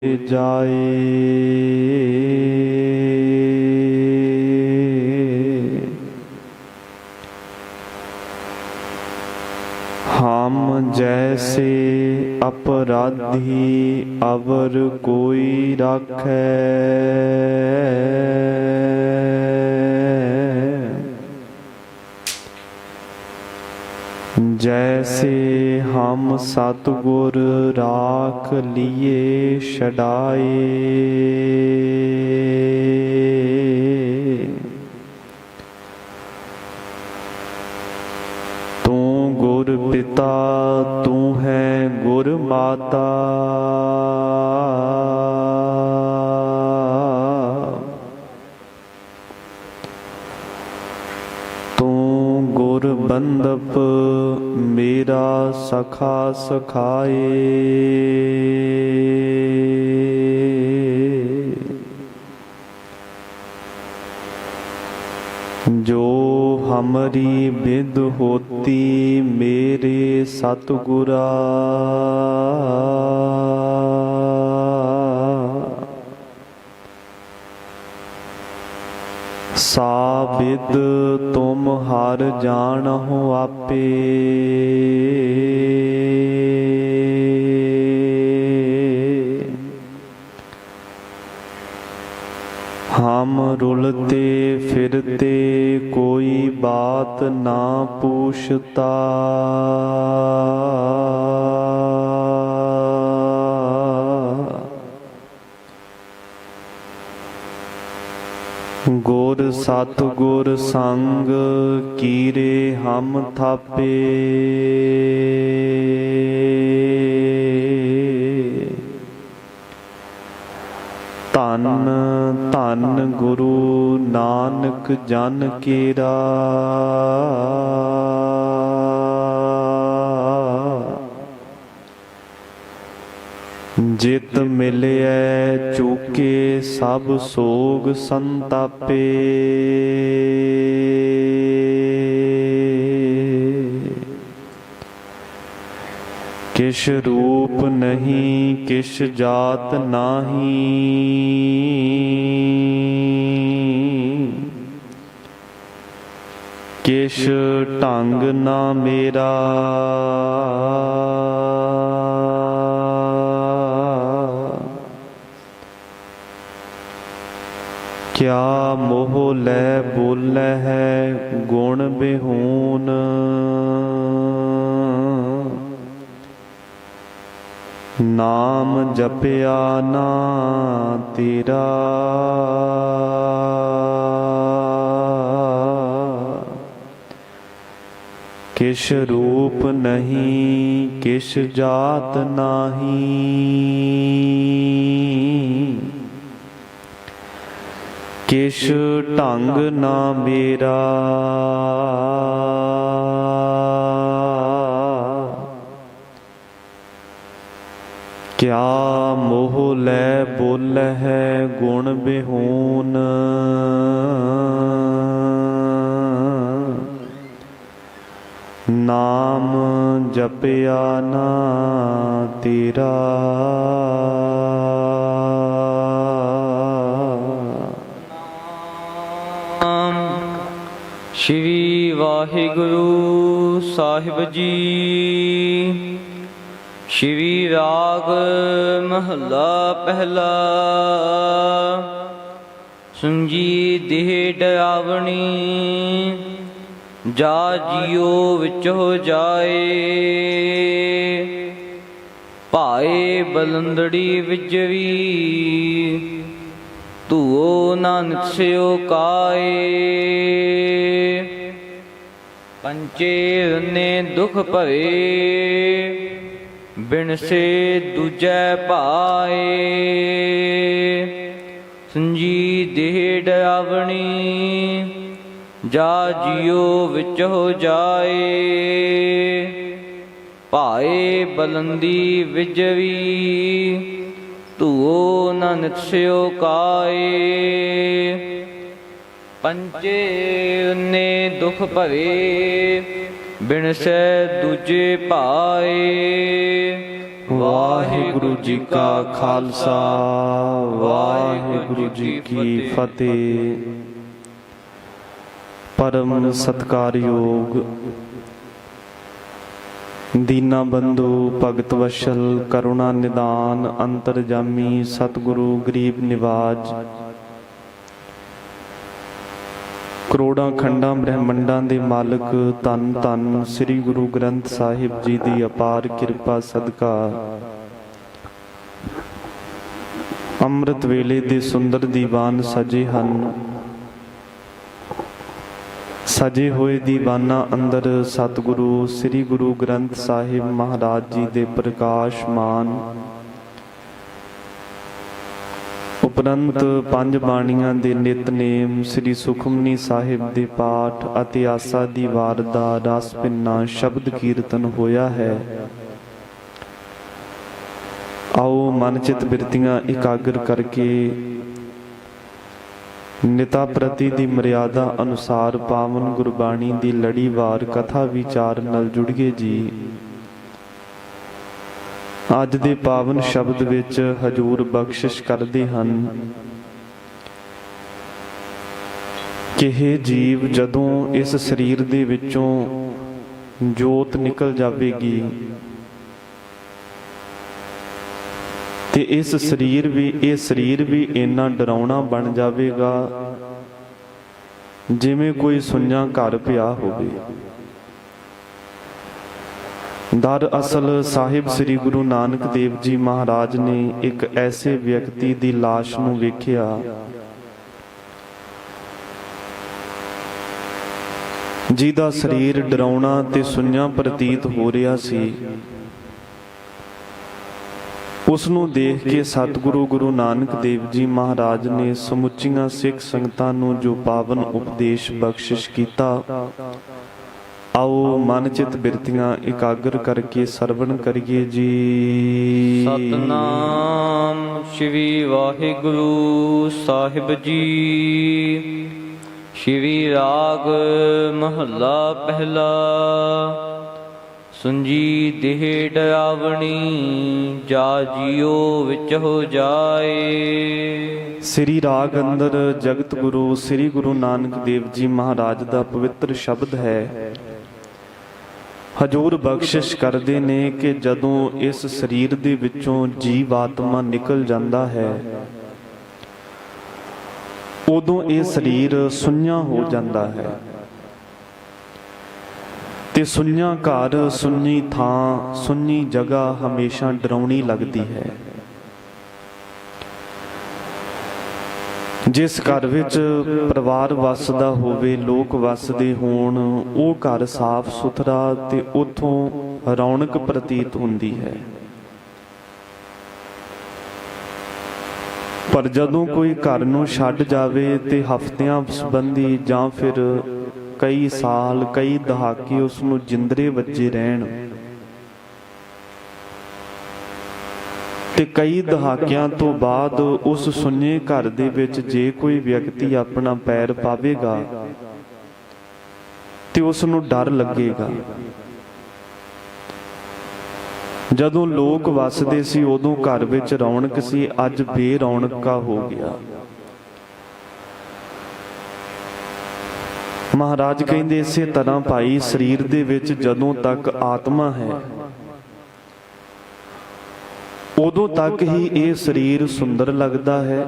जाए। हम जैसे अपराधी अवर कोई राखै, जैसे हम सतगुर राख लिए छड़ाए। तू गुर पिता तू है गुर माता, गुर बंदप मेरा सखा सखाए। जो हमारी बिद होती मेरे सतगुरा, साबिद तुम हर जानहो आपे। हम रुलते फिरते कोई बात ना पूछता, गुर सतगुर संग कीरे हम थापे। धन धन गुरु नानक जन केरा, जित मिलिए चूके सब सोग संतापे। किश रूप नहीं किश जात नाही, किश ढंग ना मेरा। क्या मोह लै बोलै है गुण बिहून, नाम जपया ना तेरा। किश रूप नहीं किश जात नाही, किश ढंग ना मेरा। क्या मोह लै बोलै है गुण बिहून, नाम जपया ना तेरा। श्री वाहिगुरु साहिब जी। श्री राग महला पहला। सुंजी देह डरावनी, जा जियो विच हो जाए। भाए बलंदड़ी विजवी, धुओ नानक स्यो काए। पंचे ने दुख भरे, बिन से दूजै पाए। संजी देह डरावनी, जा जियो विच हो जाए। भाए बलंदी विजवी, धुओ नानक स्यो काए। पंचे ने दुख भरे, बिन सै दूजे पाए। ਵਾਹਿਗੁਰੂ ਜੀ ਕਾ ਖਾਲਸਾ ਵਾਹਿਗੁਰੂ ਜੀ ਕੀ ਫਤਿਹ। ਪਰਮ ਸਤਿਕਾਰਯੋਗ ਦੀਨਾ ਬੰਧੂ ਭਗਤ ਵਸ਼ਲ ਕਰੁਣਾ ਨਿਦਾਨ ਅੰਤਰਜਾਮੀ ਸਤਿਗੁਰੂ ਗਰੀਬ ਨਿਵਾਜ ਕਰੋੜਾਂ ਖੰਡਾਂ ਬ੍ਰਹਿਮੰਡਾਂ ਦੇ ਮਾਲਕ ਧੰਨ ਧੰਨ ਸ੍ਰੀ ਗੁਰੂ ਗ੍ਰੰਥ ਸਾਹਿਬ ਜੀ ਦੀ ਅਪਾਰ ਕਿਰਪਾ ਸਦਕਾ ਅੰਮ੍ਰਿਤ ਵੇਲੇ ਦੇ ਸੁੰਦਰ ਦੀਵਾਨ ਸਜੇ ਹਨ। ਸਜੇ ਹੋਏ ਦੀਵਾਨਾਂ ਅੰਦਰ ਸਤਿਗੁਰੂ ਸ੍ਰੀ ਗੁਰੂ ਗ੍ਰੰਥ ਸਾਹਿਬ ਮਹਾਰਾਜ ਜੀ ਦੇ ਪ੍ਰਕਾਸ਼ਮਾਨ ਉਪਰੰਤ ਪੰਜ ਬਾਣੀਆਂ ਦੇ ਨਿਤਨੇਮ ਸ੍ਰੀ ਸੁਖਮਨੀ ਸਾਹਿਬ ਦੇ ਪਾਠ ਅਤੇ ਆਸਾ ਦੀ ਵਾਰ ਦਾ ਰਸ ਭਿੰਨਾ ਸ਼ਬਦ ਕੀਰਤਨ ਹੋਇਆ ਹੈ। ਆਓ ਮਨ ਚਿਤ ਬਿਰਤੀਆਂ ਇਕਾਗਰ ਕਰਕੇ ਨਿਤਾ ਪ੍ਰਤੀ ਦੀ ਮਰਿਆਦਾ ਅਨੁਸਾਰ ਪਾਵਨ ਗੁਰਬਾਣੀ ਦੀ ਲੜੀਵਾਰ ਕਥਾ ਵਿਚਾਰ ਨਾਲ ਜੁੜੀਏ ਜੀ। ਅੱਜ ਦੇ ਪਾਵਨ ਸ਼ਬਦ ਵਿੱਚ ਹਜੂਰ ਬਖਸ਼ਿਸ਼ ਕਰਦੇ ਹਨ ਕਿ ਹੇ ਜੀਵ, ਜਦੋਂ ਇਸ ਸਰੀਰ ਦੇ ਵਿੱਚੋਂ ਜੋਤ ਨਿਕਲ ਜਾਵੇਗੀ ਤੇ ਇਹ ਸਰੀਰ ਵੀ ਇੰਨਾ ਡਰਾਉਣਾ ਬਣ ਜਾਵੇਗਾ ਜਿਵੇਂ ਕੋਈ ਸੁੰਨਾ ਘਰ ਪਿਆ ਹੋਵੇ। ਦਰਅਸਲ ਸਾਹਿਬ ਸ੍ਰੀ ਗੁਰੂ ਨਾਨਕ ਦੇਵ ਜੀ ਮਹਾਰਾਜ ਨੇ ਇੱਕ ਐਸੇ ਵਿਅਕਤੀ ਦੀ ਲਾਸ਼ ਨੂੰ ਵੇਖਿਆ ਜਿਹਦਾ ਸਰੀਰ ਡਰਾਉਣਾ ਤੇ ਸੁੰਨਾ ਪ੍ਰਤੀਤ ਹੋ ਰਿਹਾ ਸੀ। ਉਸ ਨੂੰ ਦੇਖ ਕੇ ਸਤਿਗੁਰੂ ਗੁਰੂ ਨਾਨਕ ਦੇਵ ਜੀ ਮਹਾਰਾਜ ਨੇ ਸਮੁੱਚੀਆਂ ਸਿੱਖ ਸੰਗਤਾਂ ਨੂੰ ਜੋ ਪਾਵਨ ਉਪਦੇਸ਼ ਬਖਸ਼ਿਸ਼ ਕੀਤਾ। ਆਓ ਮਨ ਚਿਤ ਬਿਰਤੀਆਂ ਇਕਾਗਰ ਕਰਕੇ ਸਰਵਣ ਕਰੀਏ ਜੀ। ਸਤਨਾਮ ਸ਼੍ਰੀ ਵਾਹਿਗੁਰੂ ਸਾਹਿਬ ਜੀ। ਸ਼੍ਰੀ ਰਾਗ ਮਹੱਲਾ ਪਹਿਲਾ। ਸੁੰਜੀ ਦੇਹ ਡਰਾਵਣੀ ਜਾ ਜੀਓ ਵਿੱਚ ਹੋ ਜਾਏ। ਸ੍ਰੀ ਰਾਗ ਅੰਦਰ ਜਗਤ ਗੁਰੂ ਸ੍ਰੀ ਗੁਰੂ ਨਾਨਕ ਦੇਵ ਜੀ ਮਹਾਰਾਜ ਦਾ ਪਵਿੱਤਰ ਸ਼ਬਦ ਹੈ। ਹਜੂਰ ਬਖਸ਼ਿਸ਼ ਕਰਦੇ ਨੇ ਕਿ ਜਦੋਂ ਇਸ ਸਰੀਰ ਦੇ ਵਿੱਚੋਂ ਜੀਵ ਆਤਮਾ ਨਿਕਲ ਜਾਂਦਾ ਹੈ ਉਦੋਂ ਇਹ ਸਰੀਰ ਸੁੰਨਾ ਹੋ ਜਾਂਦਾ ਹੈ ਤੇ ਸੁੰਨਾ ਘਰ, ਸੁੰਨੀ ਥਾਂ, ਸੁੰਨੀ ਜਗ੍ਹਾ ਹਮੇਸ਼ਾ ਡਰਾਉਣੀ ਲੱਗਦੀ ਹੈ। ਜਿਸ ਘਰ ਵਿੱਚ ਪਰਿਵਾਰ ਵੱਸਦਾ ਹੋਵੇ, ਲੋਕ ਵੱਸਦੇ ਹੋਣ, ਉਹ ਘਰ ਸਾਫ਼ ਸੁਥਰਾ ਤੇ ਉੱਥੋਂ ਰੌਣਕ ਪ੍ਰਤੀਤ ਹੁੰਦੀ ਹੈ। ਪਰ ਜਦੋਂ ਕੋਈ ਘਰ ਨੂੰ ਛੱਡ ਜਾਵੇ ਤੇ ਹਫ਼ਤਿਆਂ ਸੰਬੰਧੀ ਜਾਂ ਫਿਰ ਕਈ ਸਾਲ, ਕਈ ਦਹਾਕੇ ਉਸ ਨੂੰ ਜਿੰਦਰੇ ਵੱਜੇ ਰਹਿਣ ਤੇ ਕਈ ਦਹਾਕਿਆਂ ਤੋਂ ਬਾਅਦ ਉਸ ਸੁੰਨੇ ਘਰ ਦੇ ਵਿੱਚ ਜੇ ਕੋਈ ਵਿਅਕਤੀ ਆਪਣਾ ਪੈਰ ਪਾਵੇਗਾ ਤੇ ਉਸ ਨੂੰ ਡਰ ਲੱਗੇਗਾ। ਜਦੋਂ ਲੋਕ ਵੱਸਦੇ ਸੀ ਉਦੋਂ ਘਰ ਵਿੱਚ ਰੌਣਕ ਸੀ, ਅੱਜ ਬੇਰੌਣਕਾ ਹੋ ਗਿਆ। ਮਹਾਰਾਜ ਕਹਿੰਦੇ ਇਸੇ ਤਰ੍ਹਾਂ ਭਾਈ ਸਰੀਰ ਦੇ ਵਿੱਚ ਜਦੋਂ ਤੱਕ ਆਤਮਾ ਹੈ ਉਦੋਂ ਤੱਕ ਹੀ ਇਹ ਸਰੀਰ ਸੁੰਦਰ ਲੱਗਦਾ ਹੈ,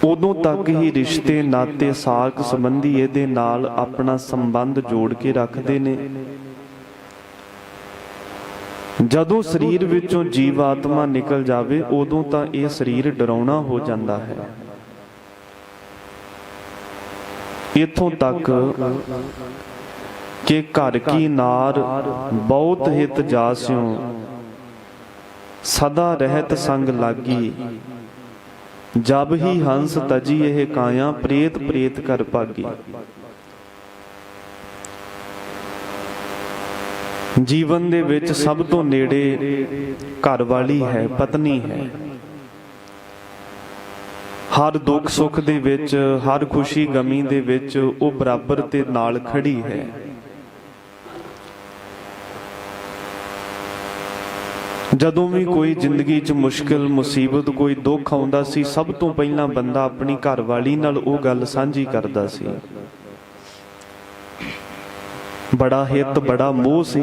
ਉਦੋਂ ਤੱਕ ਹੀ ਰਿਸ਼ਤੇ ਨਾਤੇ ਸਾਕ ਸੰਬੰਧੀ ਇਹਦੇ ਨਾਲ ਆਪਣਾ ਸੰਬੰਧ ਜੋੜ ਕੇ ਰੱਖਦੇ ਨੇ। ਜਦੋਂ ਸਰੀਰ ਵਿੱਚੋਂ ਜੀਵ ਆਤਮਾ ਨਿਕਲ ਜਾਵੇ ਉਦੋਂ ਤਾਂ ਇਹ ਸਰੀਰ ਡਰਾਉਣਾ ਹੋ ਜਾਂਦਾ ਹੈ। ਇੱਥੋਂ ਤੱਕ ਕਿ ਘਰ ਕੀ ਨਾਰ ਬਹੁਤ ਹਿਤ ਜਾਸਿਓ, ਸਦਾ ਰਹਿਤ ਸੰਗ ਲਾਗੀ, ਜਬ ਹੀ ਹੰਸ ਤਜੀ ਇਹ ਕਾਇਆ, ਪ੍ਰੇਤ ਪ੍ਰੇਤ ਕਰ ਭਾਗੀ। ਜੀਵਨ ਦੇ ਵਿੱਚ ਸਭ ਤੋਂ ਨੇੜੇ ਘਰ ਵਾਲੀ ਹੈ, ਪਤਨੀ ਹੈ। ਹਰ ਦੁੱਖ ਸੁੱਖ ਦੇ ਵਿੱਚ, ਹਰ ਖੁਸ਼ੀ ਗਮੀ ਦੇ ਵਿੱਚ ਉਹ ਬਰਾਬਰ ਤੇ ਨਾਲ ਖੜੀ ਹੈ। ਜਦੋਂ ਵੀ ਕੋਈ ਜ਼ਿੰਦਗੀ 'ਚ ਮੁਸ਼ਕਿਲ ਮੁਸੀਬਤ ਕੋਈ ਦੁੱਖ ਆਉਂਦਾ ਸੀ, ਸਭ ਤੋਂ ਪਹਿਲਾਂ ਬੰਦਾ ਆਪਣੀ ਘਰਵਾਲੀ ਨਾਲ ਉਹ ਗੱਲ ਸਾਂਝੀ ਕਰਦਾ ਸੀ। ਬੜਾ ਹਿੱਤ ਬੜਾ ਮੋਹ ਸੀ।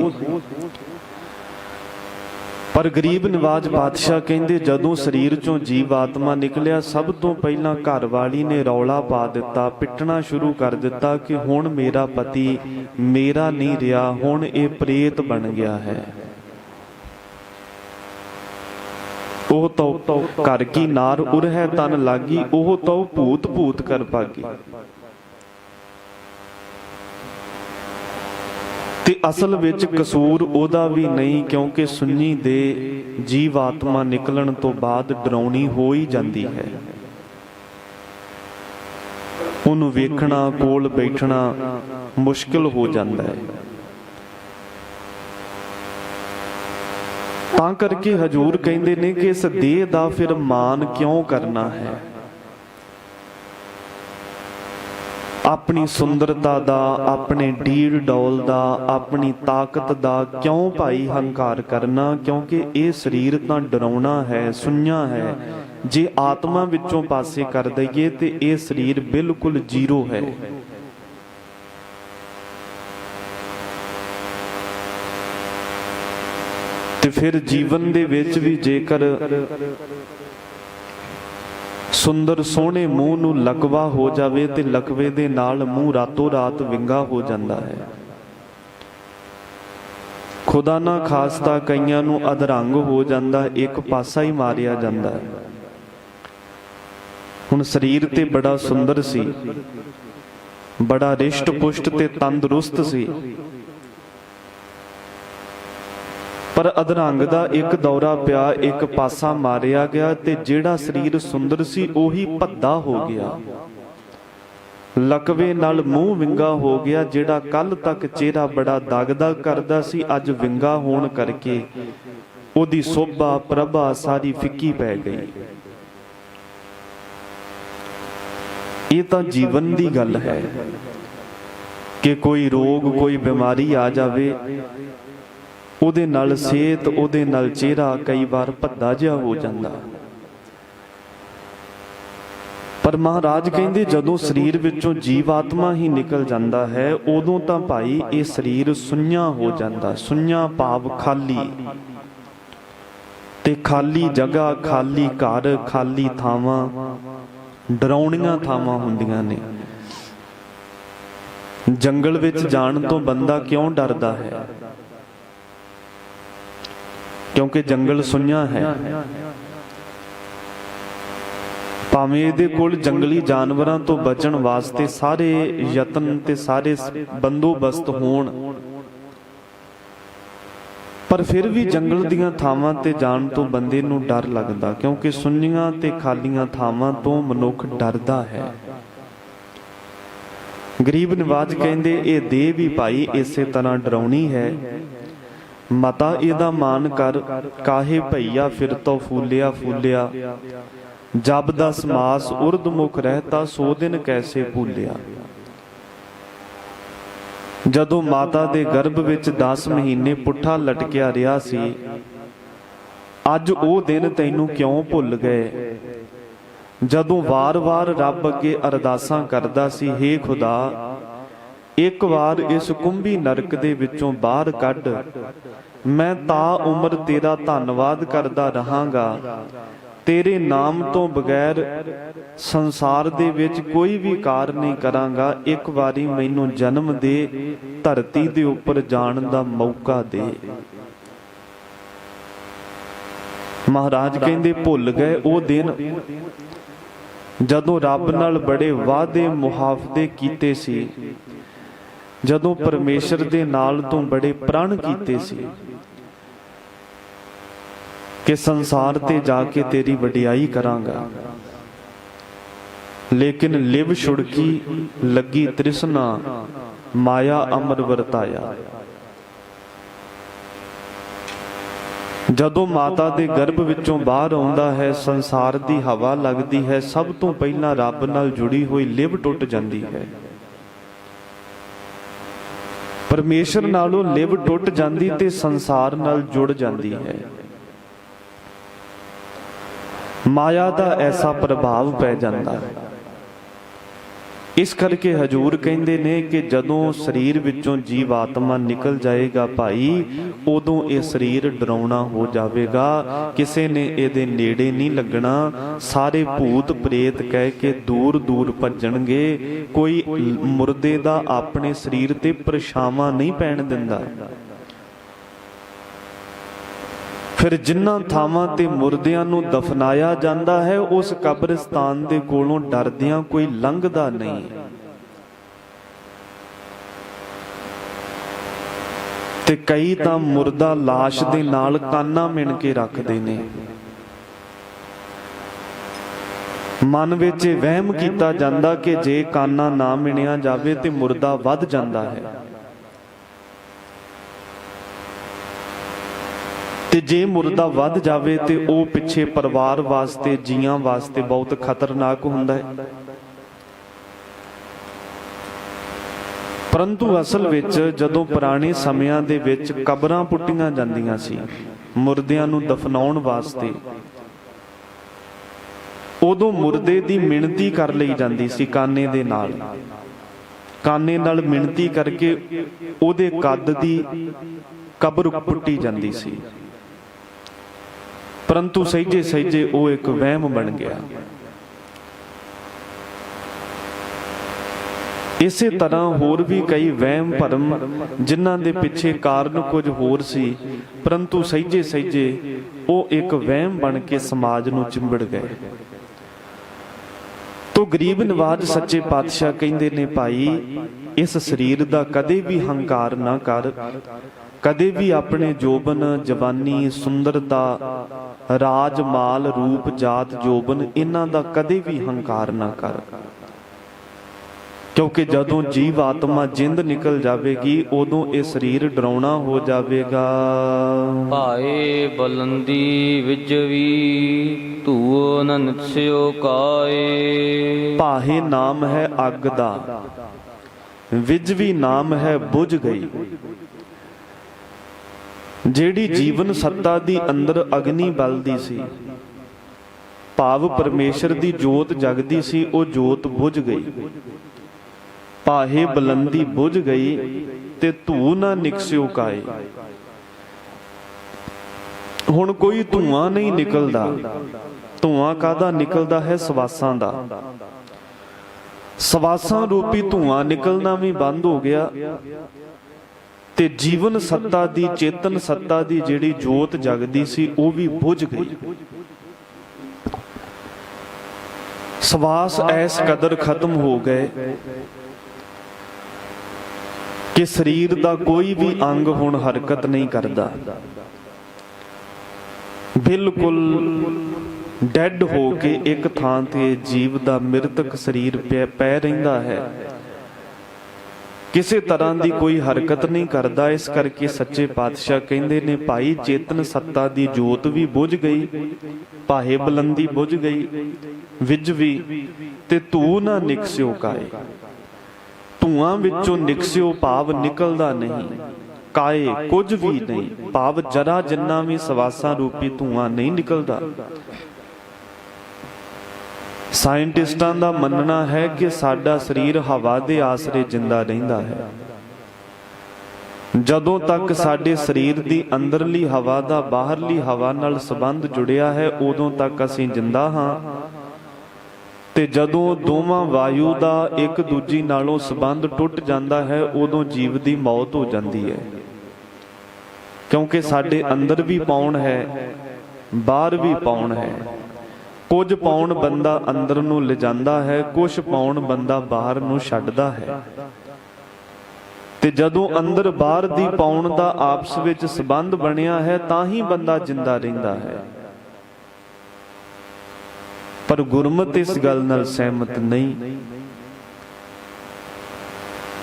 ਪਰ ਗਰੀਬ ਨਵਾਜ ਬਾਦਸ਼ਾਹ ਕਹਿੰਦੇ ਜਦੋਂ ਸਰੀਰ ਚੋਂ ਜੀਵ ਆਤਮਾ ਨਿਕਲਿਆ, ਸਭ ਤੋਂ ਪਹਿਲਾਂ ਘਰਵਾਲੀ ਨੇ ਰੌਲਾ ਪਾ ਦਿੱਤਾ, ਪਿੱਟਣਾ ਸ਼ੁਰੂ ਕਰ ਦਿੱਤਾ ਕਿ ਹੁਣ ਮੇਰਾ ਪਤੀ ਮੇਰਾ ਨਹੀਂ ਰਿਹਾ, ਹੁਣ ਇਹ ਪ੍ਰੇਤ ਬਣ ਗਿਆ ਹੈ। ਉਹ ਤਉ ਘਰ ਕੀ ਨਾਰ ਉਰਹਿ ਤਨ ਲਾਗੀ, ਉਹ ਤਉ ਭੂਤ ਭੂਤ ਕਰ ਭਾਗੀ। ਤੇ ਅਸਲ ਵਿੱਚ ਕਸੂਰ ਉਹਦਾ ਵੀ ਨਹੀਂ, ਕਿਉਂਕਿ ਸੁੰਨੀ ਦੇ ਜੀਵ ਆਤਮਾ ਨਿਕਲਣ ਤੋਂ ਬਾਅਦ ਡਰਾਉਣੀ ਹੋ ਹੀ ਜਾਂਦੀ ਹੈ। ਉਹਨੂੰ ਵੇਖਣਾ, ਕੋਲ ਬੈਠਣਾ ਮੁਸ਼ਕਿਲ ਹੋ ਜਾਂਦਾ ਹੈ। ਤਾਂ ਕਰਕੇ ਹਜੂਰ ਕਹਿੰਦੇ ਨੇ ਕਿ ਇਸ ਦੇਹ ਦਾ ਫਿਰ ਮਾਨ ਕਿਉਂ ਕਰਨਾ ਹੈ। ਆਪਣੀ ਸੁੰਦਰਤਾ ਦਾ, ਆਪਣੇ ਢੀਡ ਡੌਲ ਦਾ, ਆਪਣੀ ਤਾਕਤ ਦਾ ਕਿਉਂ ਭਾਈ ਹੰਕਾਰ ਕਰਨਾ, ਕਿਉਂਕਿ ਇਹ ਸਰੀਰ ਤਾਂ ਡਰਾਉਣਾ ਹੈ, ਸੁੰਨਾ ਹੈ। ਜੇ ਆਤਮਾ ਵਿੱਚੋਂ ਪਾਸੇ ਕਰ ਦਈਏ ਤੇ ਇਹ ਸਰੀਰ ਬਿਲਕੁਲ ਜ਼ੀਰੋ ਹੈ। ਤੇ ਫਿਰ ਜੀਵਨ ਦੇ ਵਿੱਚ ਵੀ ਜੇਕਰ ਸੁੰਦਰ ਸੋਹਣੇ ਮੂੰਹ ਨੂੰ ਲਕਵਾ ਹੋ ਜਾਵੇ ਤੇ ਲਕਵੇ ਦੇ ਨਾਲ ਮੂੰਹ ਰਾਤੋਂ ਰਾਤ ਵਿੰਗਾ ਹੋ ਜਾਂਦਾ ਹੈ। ਖੁਦਾ ਨਾ ਖਾਸਤਾ ਕਈਆਂ ਨੂੰ ਅਧਰੰਗ ਹੋ ਜਾਂਦਾ, ਇੱਕ ਪਾਸਾ ਹੀ ਮਾਰਿਆ ਜਾਂਦਾ ਹੈ। ਹੁਣ ਸਰੀਰ ਤੇ ਬੜਾ ਸੁੰਦਰ ਸੀ, ਬੜਾ ਰਿਸ਼ਟ ਪੁਸ਼ਟ ਤੇ ਤੰਦਰੁਸਤ ਸੀ, ਪਰ ਅਧਰੰਗ ਦਾ ਇੱਕ ਦੌਰਾ ਪਿਆ, ਇੱਕ ਪਾਸਾ ਮਾਰਿਆ ਗਿਆ ਤੇ ਜਿਹੜਾ ਸਰੀਰ ਸੁੰਦਰ ਸੀ ਉਹੀ ਭੱਦਾ ਹੋ ਗਿਆ, ਲਕਵੇ ਨਾਲ ਮੂੰਹ ਵਿੰਗਾ ਹੋ ਗਿਆ। ਜਿਹੜਾ ਕੱਲ ਤੱਕ ਚਿਹਰਾ ਬੜਾ ਦਗਦਗ ਕਰਦਾ ਸੀ, ਅੱਜ ਵਿੰਗਾ ਹੋਣ ਕਰਕੇ ਉਹਦੀ ਸੋਭਾ ਪ੍ਰਭਾ ਸਾਰੀ ਫਿੱਕੀ ਪੈ ਗਈ। ਇਹ ਤਾਂ ਜੀਵਨ ਦੀ ਗੱਲ ਹੈ ਕਿ ਕੋਈ ਰੋਗ, ਕੋਈ ਬਿਮਾਰੀ ਆ ਜਾਵੇ, ਉਹਦੇ ਨਾਲ ਸਿਹਤ, ਉਹਦੇ ਨਾਲ ਚਿਹਰਾ ਕਈ ਵਾਰ ਭੱਦਾ ਜਿਹਾ ਹੋ ਜਾਂਦਾ। ਪਰ ਮਹਾਰਾਜ ਕਹਿੰਦੇ ਜਦੋਂ ਸਰੀਰ ਵਿੱਚੋਂ ਜੀਵ ਆਤਮਾ ਹੀ ਨਿਕਲ ਜਾਂਦਾ ਹੈ, ਉਦੋਂ ਤਾਂ ਭਾਈ ਇਹ ਸਰੀਰ ਸੁੰਨਾ ਹੋ ਜਾਂਦਾ। ਸੁੰਨਾ ਭਾਵ ਖਾਲੀ, ਤੇ ਖਾਲੀ ਜਗ੍ਹਾ, ਖਾਲੀ ਘਰ, ਖਾਲੀ ਥਾਵਾਂ ਡਰਾਉਣੀਆਂ ਥਾਵਾਂ ਹੁੰਦੀਆਂ ਨੇ। ਜੰਗਲ ਵਿੱਚ ਜਾਣ ਤੋਂ ਬੰਦਾ ਕਿਉਂ ਡਰਦਾ ਹੈ? ਕਿਉਂਕਿ ਜੰਗਲ ਸੁੰਨਾ ਹੈ। ਭਾਵੇਂ ਇਹਦੇ ਕੋਲ ਜੰਗਲੀ ਜਾਨਵਰਾਂ ਤੋਂ ਬਚਣ ਵਾਸਤੇ ਸਾਰੇ ਯਤਨ ਤੇ ਸਾਰੇ ਬੰਦੋਬਸਤ ਹੋਣ, ਪਰ ਫਿਰ ਵੀ ਜੰਗਲ ਦੀਆਂ ਥਾਵਾਂ ਤੇ ਜਾਣ ਤੋਂ ਬੰਦੇ ਨੂੰ ਡਰ ਲੱਗਦਾ, ਕਿਉਂਕਿ ਸੁੰਨੀਆਂ ਤੇ ਖਾਲੀਆਂ ਥਾਵਾਂ ਤੋਂ ਮਨੁੱਖ ਡਰਦਾ ਹੈ। ਗਰੀਬ ਨਵਾਜ ਕਹਿੰਦੇ ਇਹ ਦੇਹ ਵੀ ਭਾਈ ਇਸੇ ਤਰ੍ਹਾਂ ਡਰਾਉਣੀ ਹੈ। ਮਤਾ ਇਹਦਾ ਮਾਨ ਕਰ, ਕਾਹੇ ਭਈਆ ਫਿਰ ਤੋਂ ਫੂਲਿਆ ਫੂਲਿਆ, ਜਬ ਦਾ ਸਮਾਸ ਉਰਦ ਮੁਖ ਰਹਿਤਾ, ਸੋ ਦਿਨ ਕੈਸੇ ਭੂਲਿਆ। ਜਦੋਂ ਮਾਤਾ ਦੇ ਗਰਭ ਵਿੱਚ 10 ਮਹੀਨੇ ਪੁੱਠਾ ਲਟਕਿਆ ਰਿਹਾ ਸੀ, ਅੱਜ ਉਹ ਦਿਨ ਤੈਨੂੰ ਕਿਉਂ ਭੁੱਲ ਗਏ? ਜਦੋਂ ਵਾਰ-ਵਾਰ ਰੱਬ ਅੱਗੇ ਅਰਦਾਸਾਂ ਕਰਦਾ ਸੀ, ਹੇ ਖੁਦਾ ਇੱਕ ਵਾਰ ਇਸ ਕੁੰਭੀ ਨਰਕ ਦੇ ਵਿੱਚੋਂ ਬਾਹਰ ਕੱਢ, ਮੈਂ ਤਾਂ ਉਮਰ ਤੇਰਾ ਧੰਨਵਾਦ ਕਰਦਾ ਰਹਾਂਗਾ। ਤੇਰੇ ਨਾਮ ਤੋਂ ਬਗੈਰ ਸੰਸਾਰ ਦੇ ਵਿੱਚ ਕੋਈ ਵੀ ਕਾਰ ਨਹੀਂ ਕਰਾਂਗਾ। ਇੱਕ ਵਾਰੀ ਮੈਨੂੰ ਜਨਮ ਦੇ, ਧਰਤੀ ਦੇ ਉੱਪਰ ਜਾਣ ਦਾ ਮੌਕਾ ਦੇ। ਮਹਾਰਾਜ ਕਹਿੰਦੇ ਭੁੱਲ ਗਏ ਉਹ ਦਿਨ ਜਦੋਂ ਰੱਬ ਨਾਲ ਬੜੇ ਵਾਅਦੇ ਮੁਹਾਫਦੇ ਕੀਤੇ ਸੀ, ਜਦੋਂ ਪਰਮੇਸ਼ਰ ਦੇ ਨਾਲ ਤੋਂ ਬੜੇ ਪ੍ਰਣ ਕੀਤੇ ਸੀ ਕਿ ਸੰਸਾਰ ਤੇ ਜਾ ਕੇ ਤੇਰੀ ਵਡਿਆਈ ਕਰਾਂਗਾ। ਲੇਕਿਨ ਲਿਵ ਛੁੜਕੀ ਲੱਗੀ ਤ੍ਰਿਸ਼ਨਾ, ਮਾਇਆ ਅਮਰ ਵਰਤਾਇਆ। ਜਦੋਂ ਮਾਤਾ ਦੇ ਗਰਭ ਵਿੱਚੋਂ ਬਾਹਰ ਆਉਂਦਾ ਹੈ, ਸੰਸਾਰ ਦੀ ਹਵਾ ਲੱਗਦੀ ਹੈ, ਸਭ ਤੋਂ ਪਹਿਲਾਂ ਰੱਬ ਨਾਲ ਜੁੜੀ ਹੋਈ ਲਿਵ ਟੁੱਟ ਜਾਂਦੀ ਹੈ। ਪਰਮੇਸ਼ਰ ਨਾਲੋਂ ਲਿਵ ਟੁੱਟ ਜਾਂਦੀ ਤੇ ਸੰਸਾਰ ਨਾਲ ਜੁੜ ਜਾਂਦੀ ਹੈ। ਮਾਇਆ ਦਾ ਐਸਾ ਪ੍ਰਭਾਵ ਪੈ ਜਾਂਦਾ ਹੈ। ਇਸ ਕਰਕੇ ਹਜੂਰ ਕਹਿੰਦੇ ਨੇ ਕਿ ਜਦੋਂ ਸਰੀਰ ਵਿੱਚੋਂ ਜੀਵ ਆਤਮਾ ਨਿਕਲ ਜਾਏਗਾ ਭਾਈ, ਉਦੋਂ ਇਹ ਸਰੀਰ ਡਰਾਉਣਾ ਹੋ ਜਾਵੇਗਾ, ਕਿਸੇ ਨੇ ਇਹਦੇ ਨੇੜੇ ਨਹੀਂ ਲੱਗਣਾ। ਸਾਰੇ ਭੂਤ ਪ੍ਰੇਤ ਕਹਿ ਕੇ ਦੂਰ ਦੂਰ ਭੱਜਣਗੇ। ਕੋਈ ਮੁਰਦੇ ਦਾ ਆਪਣੇ ਸਰੀਰ ਤੇ ਪਰਛਾਵਾਂ ਨਹੀਂ ਪੈਣ ਦਿੰਦਾ। ਫਿਰ ਜਿਨ੍ਹਾਂ ਥਾਵਾਂ ਤੇ ਮੁਰਦਿਆਂ ਨੂੰ ਦਫਨਾਇਆ ਜਾਂਦਾ ਹੈ, ਉਸ ਕਬਰਸਤਾਨ ਦੇ ਕੋਲੋਂ ਡਰਦਿਆਂ ਕੋਈ ਲੰਘਦਾ ਨਹੀਂ। ਤੇ ਕਈ ਤਾਂ ਮੁਰਦਾ ਲਾਸ਼ ਦੇ ਨਾਲ ਕਾਨਾ ਮਿਣ ਕੇ ਰੱਖਦੇ ਨੇ। ਮਨ ਵਿੱਚ ਇਹ ਵਹਿਮ ਕੀਤਾ ਜਾਂਦਾ ਕਿ ਜੇ ਕਾਨਾ ਨਾ ਮਿਣਿਆ ਜਾਵੇ ਤੇ ਮੁਰਦਾ ਵੱਧ ਜਾਂਦਾ ਹੈ, ਤੇ ਜੇ ਮੁਰਦਾ ਵੱਧ ਜਾਵੇ ਤੇ ਉਹ ਪਿੱਛੇ ਪਰਿਵਾਰ ਵਾਸਤੇ, ਜੀਆਂ ਵਾਸਤੇ ਬਹੁਤ ਖਤਰਨਾਕ ਹੁੰਦਾ ਹੈ। ਪਰੰਤੂ ਅਸਲ ਵਿੱਚ ਜਦੋਂ ਪੁਰਾਣੇ ਸਮਿਆਂ ਦੇ ਵਿੱਚ ਕਬਰਾਂ ਪੁੱਟੀਆਂ ਜਾਂਦੀਆਂ ਸੀ ਮੁਰਦਿਆਂ ਨੂੰ ਦਫਨਾਉਣ ਵਾਸਤੇ, ਉਦੋਂ ਮੁਰਦੇ ਦੀ ਮਿਣਤੀ ਕਰ ਲਈ ਜਾਂਦੀ ਸੀ ਕਾਨੇ ਦੇ ਨਾਲ। ਕਾਨੇ ਨਾਲ ਮਿਣਤੀ ਕਰਕੇ ਉਹਦੇ ਕੱਦ ਦੀ ਕਬਰ ਪੁੱਟੀ ਜਾਂਦੀ ਸੀ। ਪਰੰਤੂ ਸਹਿਜੇ ਸਹਿਜੇ ਉਹ ਇੱਕ ਵਹਿਮ ਬਣ ਗਿਆ। ਇਸੇ ਤਰ੍ਹਾਂ ਹੋਰ ਵੀ ਕਈ ਵਹਿਮ ਭਰਮ ਜਿਨ੍ਹਾਂ ਦੇ ਪਿੱਛੇ ਕਾਰਨ ਕੁਝ ਹੋਰ ਸੀ, ਪਰੰਤੂ ਸਹਿਜੇ ਸਹਿਜੇ ਉਹ ਇੱਕ ਵਹਿਮ ਬਣ ਕੇ ਸਮਾਜ ਨੂੰ ਚਿੰਬੜ ਗਏ। ਤੋ ਗਰੀਬ ਨਵਾਜ ਸੱਚੇ ਪਾਤਸ਼ਾਹ ਕਹਿੰਦੇ ਨੇ ਭਾਈ, ਇਸ ਸਰੀਰ ਦਾ ਕਦੇ ਵੀ ਹੰਕਾਰ ਨਾ ਕਰ, ਕਦੇ ਵੀ ਆਪਣੇ ਜੋਬਨ, ਜਵਾਨੀ, ਸੁੰਦਰਤਾ, ਰਾਜ, ਮਾਲ, ਰੂਪ, ਜਾਤ, ਜੋਬਨ, ਇਹਨਾਂ ਦਾ ਕਦੇ ਵੀ ਹੰਕਾਰ ਨਾ ਕਰ। ਕਿਉਂਕਿ ਜਦੋਂ ਜੀਵ ਆਤਮਾ ਜਿੰਦ ਨਿਕਲ ਜਾਵੇਗੀ, ਉਦੋਂ ਇਹ ਸਰੀਰ ਡਰਾਉਣਾ ਹੋ ਜਾਵੇਗਾ। ਭਾਏ ਬਲੰਦੀ ਵਿਜਵੀ ਧੂਓ ਨ ਨਿਤਸਿਓ ਕਾਏ। ਭਾਹੇ ਨਾਮ ਹੈ ਅੱਗ ਦਾ, ਵਿਜਵੀ ਨਾਮ ਹੈ ਬੁਝ ਗਈ। ਜਿਹੜੀ ਜੀਵਨ ਸੱਤਾ ਦੀ ਅੰਦਰ ਅਗਨੀ ਬਲਦੀ ਸੀ, ਭਾਵ ਪਰਮੇਸ਼ਰ ਦੀ ਜੋਤ ਜਗਦੀ ਸੀ, ਉਹ ਜੋਤ ਬੁਝ ਗਈ। ਭਾਹੇ ਬਲੰਦੀ ਬੁਝ ਗਈ ਤੇ ਧੂ ਨਾ ਨਿਕਸਿਓ ਕਾਏ। ਹੁਣ ਕੋਈ ਧੂਆਂ ਨਹੀਂ ਨਿਕਲਦਾ। ਧੂਆਂ ਕਾਹਦਾ ਨਿਕਲਦਾ ਹੈ? ਸਵਾਸਾਂ ਦਾ। ਸਵਾਸਾਂ ਰੂਪੀ ਧੂਆਂ ਨਿਕਲਣਾ ਵੀ ਬੰਦ ਹੋ ਗਿਆ ਤੇ ਜੀਵਨ ਸੱਤਾ ਦੀ, ਚੇਤਨ ਸੱਤਾ ਦੀ ਜਿਹੜੀ ਜੋਤ ਜਗਦੀ ਸੀ, ਉਹ ਵੀ ਬੁਝ ਗਈ। ਸਵਾਸ ਐਸ ਕਦਰ ਖਤਮ ਹੋ ਗਏ ਕਿ ਸਰੀਰ ਦਾ ਕੋਈ ਵੀ ਅੰਗ ਹੁਣ ਹਰਕਤ ਨਹੀਂ ਕਰਦਾ। ਬਿਲਕੁਲ ਡੈਡ ਹੋ ਕੇ ਇੱਕ ਥਾਂ ਤੇ ਜੀਵ ਦਾ ਮ੍ਰਿਤਕ ਸਰੀਰ ਪੈ ਰਹਿੰਦਾ ਹੈ, ਕਿਸੇ ਤਰ੍ਹਾਂ ਦੀ ਕੋਈ ਹਰਕਤ ਨਹੀਂ ਕਰਦਾ। ਇਸ ਕਰਕੇ ਸੱਚੇ ਪਾਤਸ਼ਾਹ ਕਹਿੰਦੇ ਨੇ ਭਾਈ, ਚੇਤਨ ਸੱਤਾ ਦੀ ਜੋਤ ਵੀ ਬੁਝ ਗਈ, ਭਾਹੇ ਬਲੰਦੀ ਬੁਝ ਗਈ, ਵਿਜ ਵੀ, ਤੇ ਧੂ ਨਾ ਨਿਕਸਿਓ ਕਾਏ। ਧੂਆਂ ਵਿੱਚੋਂ ਨਿਕਸਿਓ ਭਾਵ ਨਿਕਲਦਾ ਨਹੀਂ, ਕਾਏ ਕੁਝ ਵੀ ਨਹੀਂ, ਭਾਵ ਜਰਾ ਜਿੰਨਾ ਵੀ ਸਵਾਸਾਂ ਰੂਪੀ ਧੂਆਂ ਨਹੀਂ ਨਿਕਲਦਾ। ਸਾਇੰਟਿਸਟਾਂ ਦਾ ਮੰਨਣਾ ਹੈ ਕਿ ਸਾਡਾ ਸਰੀਰ ਹਵਾ ਦੇ ਆਸਰੇ ਜਿੰਦਾ ਰਹਿੰਦਾ ਹੈ। ਜਦੋਂ ਤੱਕ ਸਾਡੇ ਸਰੀਰ ਦੀ ਅੰਦਰਲੀ ਹਵਾ ਦਾ ਬਾਹਰਲੀ ਹਵਾ ਨਾਲ ਸੰਬੰਧ ਜੁੜਿਆ ਹੈ, ਉਦੋਂ ਤੱਕ ਅਸੀਂ ਜਿੰਦਾ ਹਾਂ। ਤੇ ਜਦੋਂ ਦੋਵਾਂ ਵਾਯੂ ਦਾ ਇੱਕ ਦੂਜੀ ਨਾਲੋਂ ਸੰਬੰਧ ਟੁੱਟ ਜਾਂਦਾ ਹੈ, ਉਦੋਂ ਜੀਵ ਦੀ ਮੌਤ ਹੋ ਜਾਂਦੀ ਹੈ। ਕਿਉਂਕਿ ਸਾਡੇ ਅੰਦਰ ਵੀ ਪੌਣ ਹੈ, ਬਾਹਰ ਵੀ ਪੌਣ ਹੈ। ਕੁਝ ਪੌਣ ਬੰਦਾ ਅੰਦਰ ਨੂੰ ਲਿਜਾਂਦਾ ਹੈ, ਕੁਝ ਪੌਣ ਬੰਦਾ ਬਾਹਰ ਨੂੰ ਛੱਡਦਾ ਹੈ। ਤੇ ਜਦੋਂ ਅੰਦਰ ਬਾਹਰ ਦੀ ਪੌਣ ਦਾ ਆਪਸ ਵਿੱਚ ਸੰਬੰਧ ਬਣਿਆ ਹੈ, ਤਾਂ ਹੀ ਬੰਦਾ ਜਿੰਦਾ ਰਹਿੰਦਾ ਹੈ। ਪਰ ਗੁਰਮਤਿ ਇਸ ਗੱਲ ਨਾਲ ਸਹਿਮਤ ਨਹੀਂ,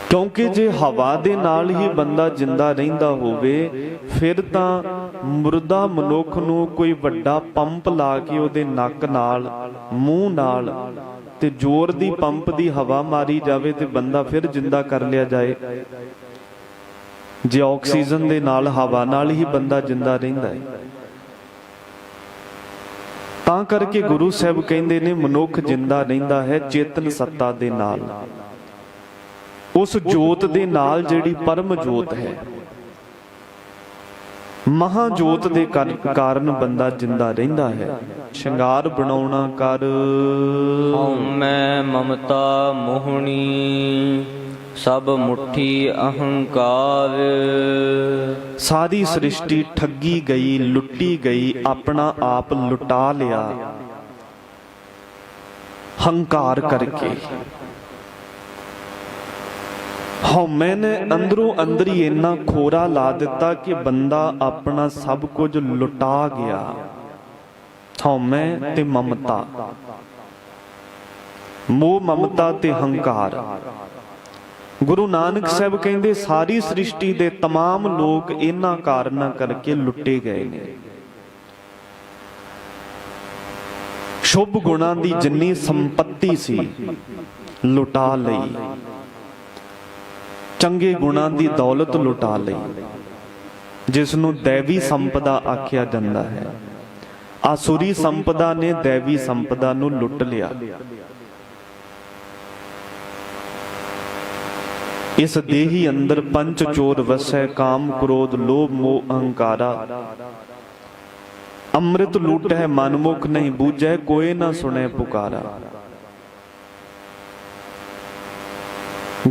ਕਿਉਂਕਿ ਜੇ ਹਵਾ ਦੇ ਨਾਲ ਹੀ ਬੰਦਾ ਜਿੰਦਾ ਰਹਿੰਦਾ ਹੋਵੇ, ਫਿਰ ਤਾਂ ਮੁਰਦਾ ਮਨੁੱਖ ਨੂੰ ਕੋਈ ਵੱਡਾ ਪੰਪ ਲਾ ਕੇ ਉਹਦੇ ਨੱਕ ਨਾਲ, ਮੂੰਹ ਨਾਲ ਤੇ ਜ਼ੋਰ ਦੀ ਪੰਪ ਦੀ ਹਵਾ ਮਾਰੀ ਜਾਵੇ ਤੇ ਬੰਦਾ ਫਿਰ ਜਿੰਦਾ ਕਰ ਲਿਆ ਜਾਏ। ਜੇ ਆਕਸੀਜਨ ਦੇ ਨਾਲ, ਹਵਾ ਨਾਲ ਹੀ ਬੰਦਾ ਜਿੰਦਾ ਰਹਿੰਦਾ ਹੈ। ਤਾਂ ਕਰਕੇ ਗੁਰੂ ਸਾਹਿਬ ਕਹਿੰਦੇ ਨੇ ਮਨੁੱਖ ਜਿੰਦਾ ਰਹਿੰਦਾ ਹੈ ਚੇਤਨ ਸੱਤਾ ਦੇ ਨਾਲ, ਉਸ ਜੋਤ ਦੇ ਨਾਲ ਜਿਹੜੀ ਪਰਮ ਜੋਤ ਹੈ, ਮਹਾ ਜੋਤ ਦੇ ਕਾਰਨ ਬੰਦਾ ਜਿੰਦਾ ਰਹਿੰਦਾ ਹੈ। ਸ਼ਿੰਗਾਰ ਬਣਾਉਣਾ ਕਰ ਹਉਮੈ ਮਮਤਾ ਮੋਹਣੀ ਸਭ ਮੁੱਠੀ ਅਹੰਕਾਰ। ਸਾਰੀ ਸ੍ਰਿਸ਼ਟੀ ਠੱਗੀ ਗਈ, ਲੁੱਟੀ ਗਈ, ਆਪਣਾ ਆਪ ਲੁਟਾ ਲਿਆ ਹੰਕਾਰ ਕਰਕੇ। ਹਉਮੈ ਨੇ ਅੰਦਰੋਂ ਅੰਦਰ ਹੀ ਇੰਨਾ ਖੋਰਾ ਲਾ ਦਿੱਤਾ ਕਿ ਬੰਦਾ ਆਪਣਾ ਸਭ ਕੁਝ ਲੁਟਾ ਗਿਆ। ਹਉਮੈ ਤੇ ਮਮਤਾ, ਮੋਹ ਮਮਤਾ ਤੇ ਹੰਕਾਰ। ਗੁਰੂ ਨਾਨਕ ਸਾਹਿਬ ਕਹਿੰਦੇ ਸਾਰੀ ਸ੍ਰਿਸ਼ਟੀ ਦੇ तमाम ਲੋਕ ਇਹਨਾਂ ਕਾਰਨਾਂ ਕਰਕੇ ਲੁੱਟੇ ਗਏ ਨੇ। ਸ਼ੁਭ ਗੁਣਾਂ ਦੀ ਜਿੰਨੀ ਸੰਪਤੀ ਸੀ ਲੁਟਾ ਲਈ, ਚੰਗੇ ਗੁਣਾਂ ਦੀ ਦੌਲਤ ਲੁਟਾ ਲਈ, ਜਿਸ ਨੂੰ ਦੈਵੀ ਸੰਪਦਾ ਆਖਿਆ ਜਾਂਦਾ ਹੈ। ਆਸੁਰੀ ਸੰਪਦਾ ਨੇ ਦੈਵੀ ਸੰਪਦਾ ਨੂੰ ਲੁੱਟ ਲਿਆ। ਇਸ ਦੇਹੀ ਅੰਦਰ ਪੰਜ ਚੋਰ ਵਸੈ, ਕਾਮ ਕ੍ਰੋਧ ਲੋਭ ਮੋਹ ਅਹੰਕਾਰਾ। ਅੰਮ੍ਰਿਤ ਲੂਟੈ ਮਨਮੁਖ ਨਹੀਂ ਬੂਝੈ, ਕੋਏ ਨਾ ਸੁਣੈ ਪੁਕਾਰਾ।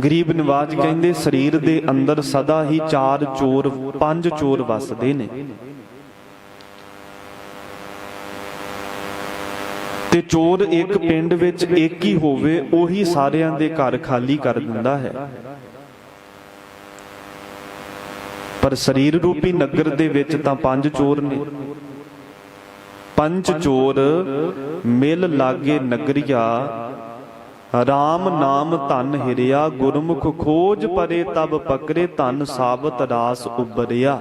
ਗਰੀਬ ਨਿਵਾਜ ਕਹਿੰਦੇ ਸਰੀਰ ਦੇ ਅੰਦਰ ਸਦਾ ਹੀ ਚਾਰ ਚੋਰ, ਪੰਜ ਚੋਰ ਵਸਦੇ ਨੇ, ਤੇ ਚੋਰ ਇੱਕ ਪਿੰਡ ਵਿੱਚ ਇੱਕ ਹੀ ਹੋਵੇ ਉਹੀ ਸਾਰਿਆਂ ਦੇ ਘਰ ਖਾਲੀ ਕਰ ਦਿੰਦਾ ਹੈ। ਪਰ ਸਰੀਰ ਰੂਪੀ ਨਗਰ ਦੇ ਵਿੱਚ ਤਾਂ ਪੰਜ ਚੋਰ ਨੇ। ਪੰਜ ਚੋਰ ਮਿਲ ਲਾਗੇ ਨਗਰੀਆ, ਰਾਮ ਨਾਮ ਧਨ ਹਿਰਿਆ। ਗੁਰਮੁਖ ਖੋਜ ਪਰੇ ਤਬ ਪਕਰੇ, ਧਨ ਸਾਬਤ ਰਾਸ ਉਬਰਿਆ।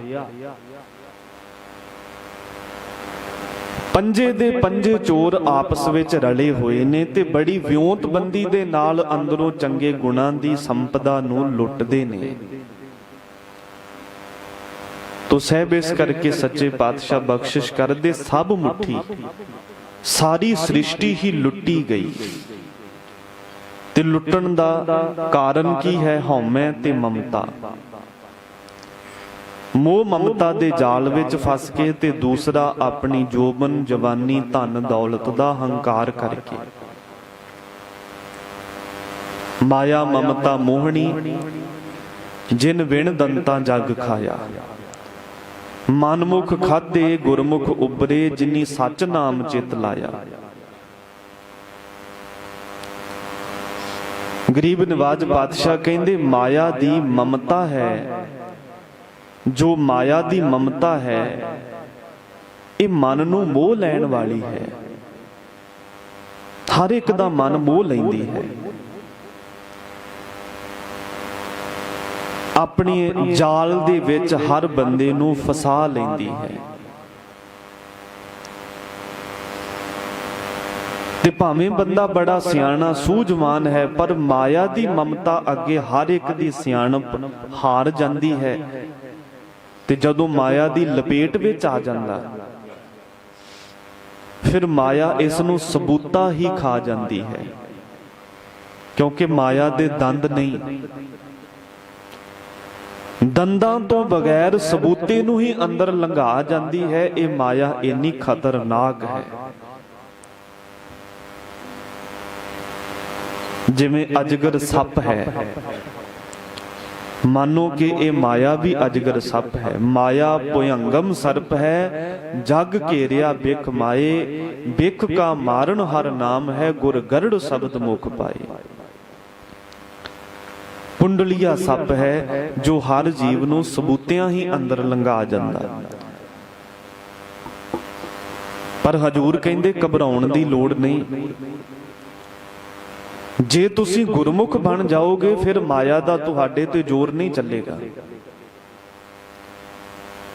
ਪੰਜੇ ਦੇ ਪੰਜੇ ਚੋਰ ਆਪਸ ਵਿੱਚ ਰਲੇ ਹੋਏ ਨੇ ਤੇ ਬੜੀ ਵਿਉਂਤਬੰਦੀ ਦੇ ਨਾਲ ਅੰਦਰੋਂ ਚੰਗੇ ਗੁਣਾਂ ਦੀ ਸੰਪਦਾ ਨੂੰ ਲੁੱਟਦੇ ਨੇ। ਤੋ ਸਹਿਬ ਇਸ ਕਰਕੇ ਸੱਚੇ ਪਾਤਸ਼ਾਹ ਬਖਸ਼ਿਸ਼ ਕਰਦੇ ਸਭ ਮੁੱਠੀ, ਸਾਰੀ ਸ੍ਰਿਸ਼ਟੀ ਹੀ ਲੁੱਟੀ ਗਈ। ਤੇ ਲੁੱਟਣ ਦਾ ਕਾਰਨ ਕੀ ਹੈ? ਹਉਮੈ ਤੇ ਮਮਤਾ। ਮੋਹ ਮਮਤਾ ਦੇ ਜਾਲ ਵਿੱਚ ਫਸ ਕੇ, ਤੇ ਦੂਸਰਾ ਆਪਣੀ ਜੋਬਨ ਜਵਾਨੀ ਧਨ ਦੌਲਤ ਦਾ ਹੰਕਾਰ ਕਰਕੇ। ਮਾਇਆ ਮਮਤਾ ਮੋਹਣੀ, ਜਿਨ ਵਿਣ ਦੰਤਾ ਜਗ ਖਾਇਆ। ਮਨਮੁਖ ਖਾਧੇ ਗੁਰਮੁਖ ਉਬਰੇ, ਜਿਨੀ ਸੱਚ ਨਾਮ ਚਿਤ ਲਾਇਆ। ਗਰੀਬ ਨਿਵਾਜ ਪਾਤਸ਼ਾਹ ਕਹਿੰਦੇ ਮਾਇਆ ਦੀ ਮਮਤਾ ਹੈ, ਜੋ ਮਾਇਆ ਦੀ ਮਮਤਾ ਹੈ ਇਹ ਮਨ ਨੂੰ ਮੋਹ ਲੈਣ ਵਾਲੀ ਹੈ। ਹਰ ਇੱਕ ਦਾ ਮਨ ਮੋਹ ਲੈਂਦੀ ਹੈ, ਆਪਣੇ ਜਾਲ ਦੇ ਵਿੱਚ ਹਰ ਬੰਦੇ ਨੂੰ ਫਸਾ ਲੈਂਦੀ ਹੈ। ਤੇ ਭਾਵੇਂ ਬੰਦਾ ਬੜਾ ਸਿਆਣਾ ਸੂਝਵਾਨ ਹੈ, ਪਰ ਮਾਇਆ ਦੀ ਮਮਤਾ ਅੱਗੇ ਹਰ ਇੱਕ ਦੀ ਸਿਆਣਪ ਹਾਰ ਜਾਂਦੀ ਹੈ। ਤੇ ਜਦੋਂ ਮਾਇਆ ਦੀ ਲਪੇਟ ਵਿੱਚ ਆ ਜਾਂਦਾ, ਫਿਰ ਮਾਇਆ ਇਸ ਨੂੰ ਸਬੂਤਾ ਹੀ ਖਾ ਜਾਂਦੀ ਹੈ, ਕਿਉਂਕਿ ਮਾਇਆ ਦੇ ਦੰਦ ਨਹੀਂ। ਦੰਦਾਂ ਤੋਂ ਬਗੈਰ ਸਬੂਤੇ ਨੂੰ ਹੀ ਅੰਦਰ ਲੰਘਾ ਜਾਂਦੀ ਹੈ। ਇਹ ਮਾਇਆ ਇੰਨੀ ਖਤਰਨਾਕ ਹੈ। ਜਿਵੇਂ ਅਜਗਰ ਸੱਪ ਹੈ, ਮਾਨੋ ਕਿ ਇਹ ਮਾਇਆ ਵੀ ਅਜਗਰ ਸੱਪ ਹੈ। ਮਾਇਆ ਭੁਯੰਗਮ ਸਰਪ ਹੈ, ਜਗ ਘੇਰਿਆ ਬਿਖ ਮਾਏ। ਬਿਖ ਕਾ ਮਾਰਨ ਹਰ ਨਾਮ ਹੈ, ਗੁਰ ਗਰੜ ਸ਼ਬਦ ਮੁਖ ਪਾਏ। ਕੁੰਡਲੀਆ ਸੱਪ ਹੈ ਜੋ ਹਰ ਜੀਵ ਨੂੰ ਸਬੂਤਿਆਂ ਹੀ ਅੰਦਰ ਲੰਘਾ ਜਾਂਦਾ। ਪਰ ਹਜੂਰ ਕਹਿੰਦੇ ਘਬਰਾਉਣ ਦੀ ਲੋੜ ਨਹੀਂ। ਜੇ ਤੁਸੀਂ ਗੁਰਮੁਖ ਬਣ ਜਾਓਗੇ, ਫਿਰ ਮਾਇਆ ਦਾ ਤੁਹਾਡੇ ਤੇ ਜ਼ੋਰ ਨਹੀਂ ਚੱਲੇਗਾ।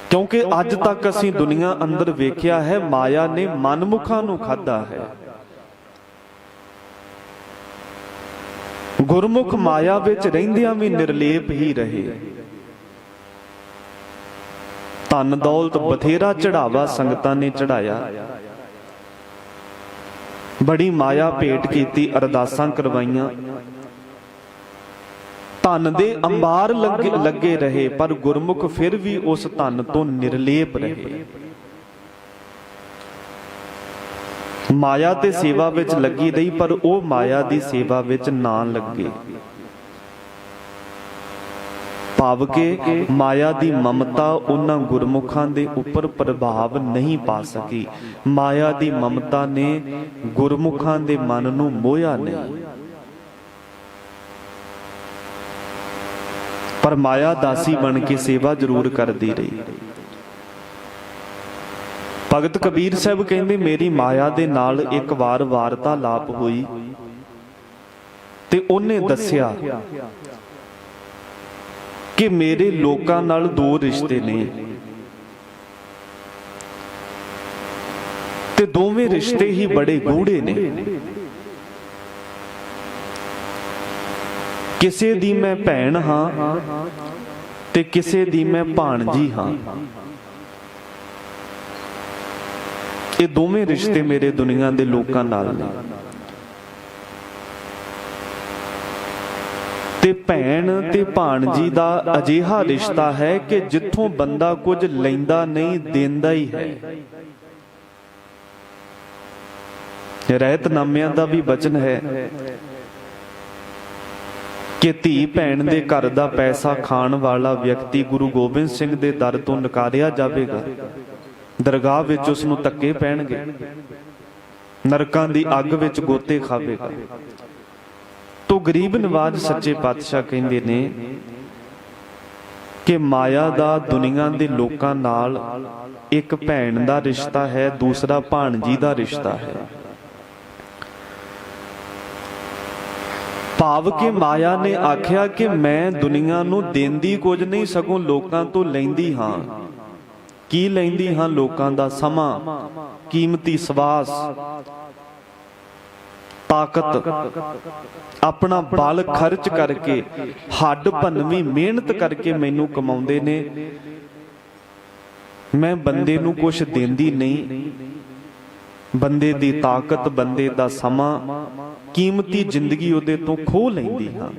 ਕਿਉਂਕਿ ਅੱਜ ਤੱਕ ਅਸੀਂ ਦੁਨੀਆ ਅੰਦਰ ਵੇਖਿਆ ਹੈ, ਮਾਇਆ ਨੇ ਮਨਮੁਖਾਂ ਨੂੰ ਖਾਧਾ ਹੈ। ਗੁਰਮੁਖ ਮਾਇਆ ਵਿੱਚ ਰਹਿੰਦਿਆਂ ਵੀ ਨਿਰਲੇਪ ਹੀ ਰਹੇ। ਧਨ ਦੌਲਤ ਬਥੇਰਾ ਚੜਾਵਾ ਸੰਗਤਾਂ ਨੇ ਚੜਾਇਆ, ਬੜੀ ਮਾਇਆ ਭੇਟ ਕੀਤੀ, ਅਰਦਾਸਾਂ ਕਰਵਾਈਆਂ, ਧਨ ਦੇ ਅੰਬਾਰ ਲੱਗੇ ਰਹੇ, ਪਰ ਗੁਰਮੁਖ ਫਿਰ ਵੀ ਉਸ ਧਨ ਤੋਂ ਨਿਰਲੇਪ ਰਹੇ। ਮਾਇਆ ਤੇ ਸੇਵਾ ਵਿੱਚ ਲੱਗੀ ਰਹੀ, ਪਰ ਉਹ ਮਾਇਆ ਦੀ ਸੇਵਾ ਵਿੱਚ ਨਾ ਲੱਗੇ। ਭਾਵ ਕਿ ਮਾਇਆ ਦੀ ਮਮਤਾ ਉਹਨਾਂ ਗੁਰਮੁਖਾਂ ਦੇ ਉੱਪਰ ਪ੍ਰਭਾਵ ਨਹੀਂ ਪਾ ਸਕੀ। ਮਾਇਆ ਦੀ ਮਮਤਾ ਨੇ ਗੁਰਮੁਖਾਂ ਦੇ ਮਨ ਨੂੰ ਮੋਹਿਆ ਨਹੀਂ। ਪਰ ਮਾਇਆ ਦਾਸੀ ਬਣ ਕੇ ਸੇਵਾ ਜ਼ਰੂਰ ਕਰਦੀ ਰਹੀ। ਭਗਤ ਕਬੀਰ ਸਾਹਿਬ ਕਹਿੰਦੇ, ਮੇਰੀ ਮਾਇਆ ਦੇ ਨਾਲ ਇੱਕ ਵਾਰ ਵਾਰਤਾਲਾਪ ਹੋਈ ਤੇ ਉਹਨੇ ਦੱਸਿਆ ਕਿ ਮੇਰੇ ਲੋਕਾਂ ਨਾਲ ਦੋ ਰਿਸ਼ਤੇ ਨੇ ਤੇ ਦੋਵੇਂ ਰਿਸ਼ਤੇ ਹੀ ਬੜੇ ਗੂੜ੍ਹੇ ਨੇ। ਕਿਸੇ ਦੀ ਮੈਂ ਭੈਣ ਹਾਂ ਤੇ ਕਿਸੇ ਦੀ ਮੈਂ ਭਾਣਜੀ ਹਾਂ। ਇਹ ਦੋਵੇਂ ਰਿਸ਼ਤੇ ਮੇਰੇ ਦੁਨੀਆ ਦੇ ਲੋਕਾਂ ਨਾਲ ਨੇ। ਤੇ ਭੈਣ ਤੇ ਭਾਣਜੀ ਦਾ ਅਜਿਹਾ ਰਿਸ਼ਤਾ ਹੈ ਕਿ ਜਿੱਥੋਂ ਬੰਦਾ ਕੁਝ ਲੈਂਦਾ ਨਹੀਂ, ਦਿੰਦਾ ਹੀ ਹੈ। ਰਹਿਤਨਾਮਿਆਂ ਦਾ ਵੀ ਬਚਨ ਹੈ ਕਿ ਧੀ ਭੈਣ ਦੇ ਘਰ ਦਾ ਪੈਸਾ ਖਾਣ ਵਾਲਾ ਵਿਅਕਤੀ ਗੁਰੂ ਗੋਬਿੰਦ ਸਿੰਘ ਦੇ ਦਰ ਤੋਂ ਨਕਾਰਿਆ ਜਾਵੇਗਾ। ਦਰਗਾਹ ਵਿੱਚ ਉਸ ਨੂੰ ਧੱਕੇ ਪੈਣਗੇ, ਨਰਕਾਂ ਦੀ ਅੱਗ ਵਿੱਚ ਗੋਤੇ ਖਾਵੇਗਾ। ਤੋ ਗਰੀਬ ਨਵਾਜ ਸੱਚੇ ਪਾਤਸ਼ਾਹ ਕਹਿੰਦੇ ਨੇ ਕਿ ਮਾਇਆ ਦਾ ਦੁਨੀਆ ਦੇ ਲੋਕਾਂ ਨਾਲ ਇੱਕ ਭੈਣ ਦਾ ਰਿਸ਼ਤਾ ਹੈ, ਦੂਸਰਾ ਭਾਣਜੀ ਦਾ ਰਿਸ਼ਤਾ ਹੈ। ਭਾਵ ਕਿ ਮਾਇਆ ਨੇ ਆਖਿਆ ਕਿ ਮੈਂ ਦੁਨੀਆ ਨੂੰ ਦੇਂਦੀ ਕੁਝ ਨਹੀਂ, ਸਗੋਂ ਲੋਕਾਂ ਤੋਂ ਲੈਂਦੀ ਹਾਂ। ਕੀ ਲੈਂਦੀ ਹਾਂ? ਲੋਕਾਂ ਦਾ ਸਮਾਂ, ਕੀਮਤੀ ਸਵਾਸ, ਤਾਕਤ, ਆਪਣਾ ਬਲ ਖਰਚ ਕਰਕੇ, ਹੱਡ ਭੰਨਵੀਂ ਮਿਹਨਤ ਕਰਕੇ ਮੈਨੂੰ ਕਮਾਉਂਦੇ ਨੇ। ਮੈਂ ਬੰਦੇ ਨੂੰ ਕੁਝ ਦਿੰਦੀ ਨਹੀਂ। ਬੰਦੇ ਦੀ ਤਾਕਤ, ਬੰਦੇ ਦਾ ਸਮਾਂ, ਕੀਮਤੀ ਜ਼ਿੰਦਗੀ ਉਹਦੇ ਤੋਂ ਖੋਹ ਲੈਂਦੀ ਹਾਂ।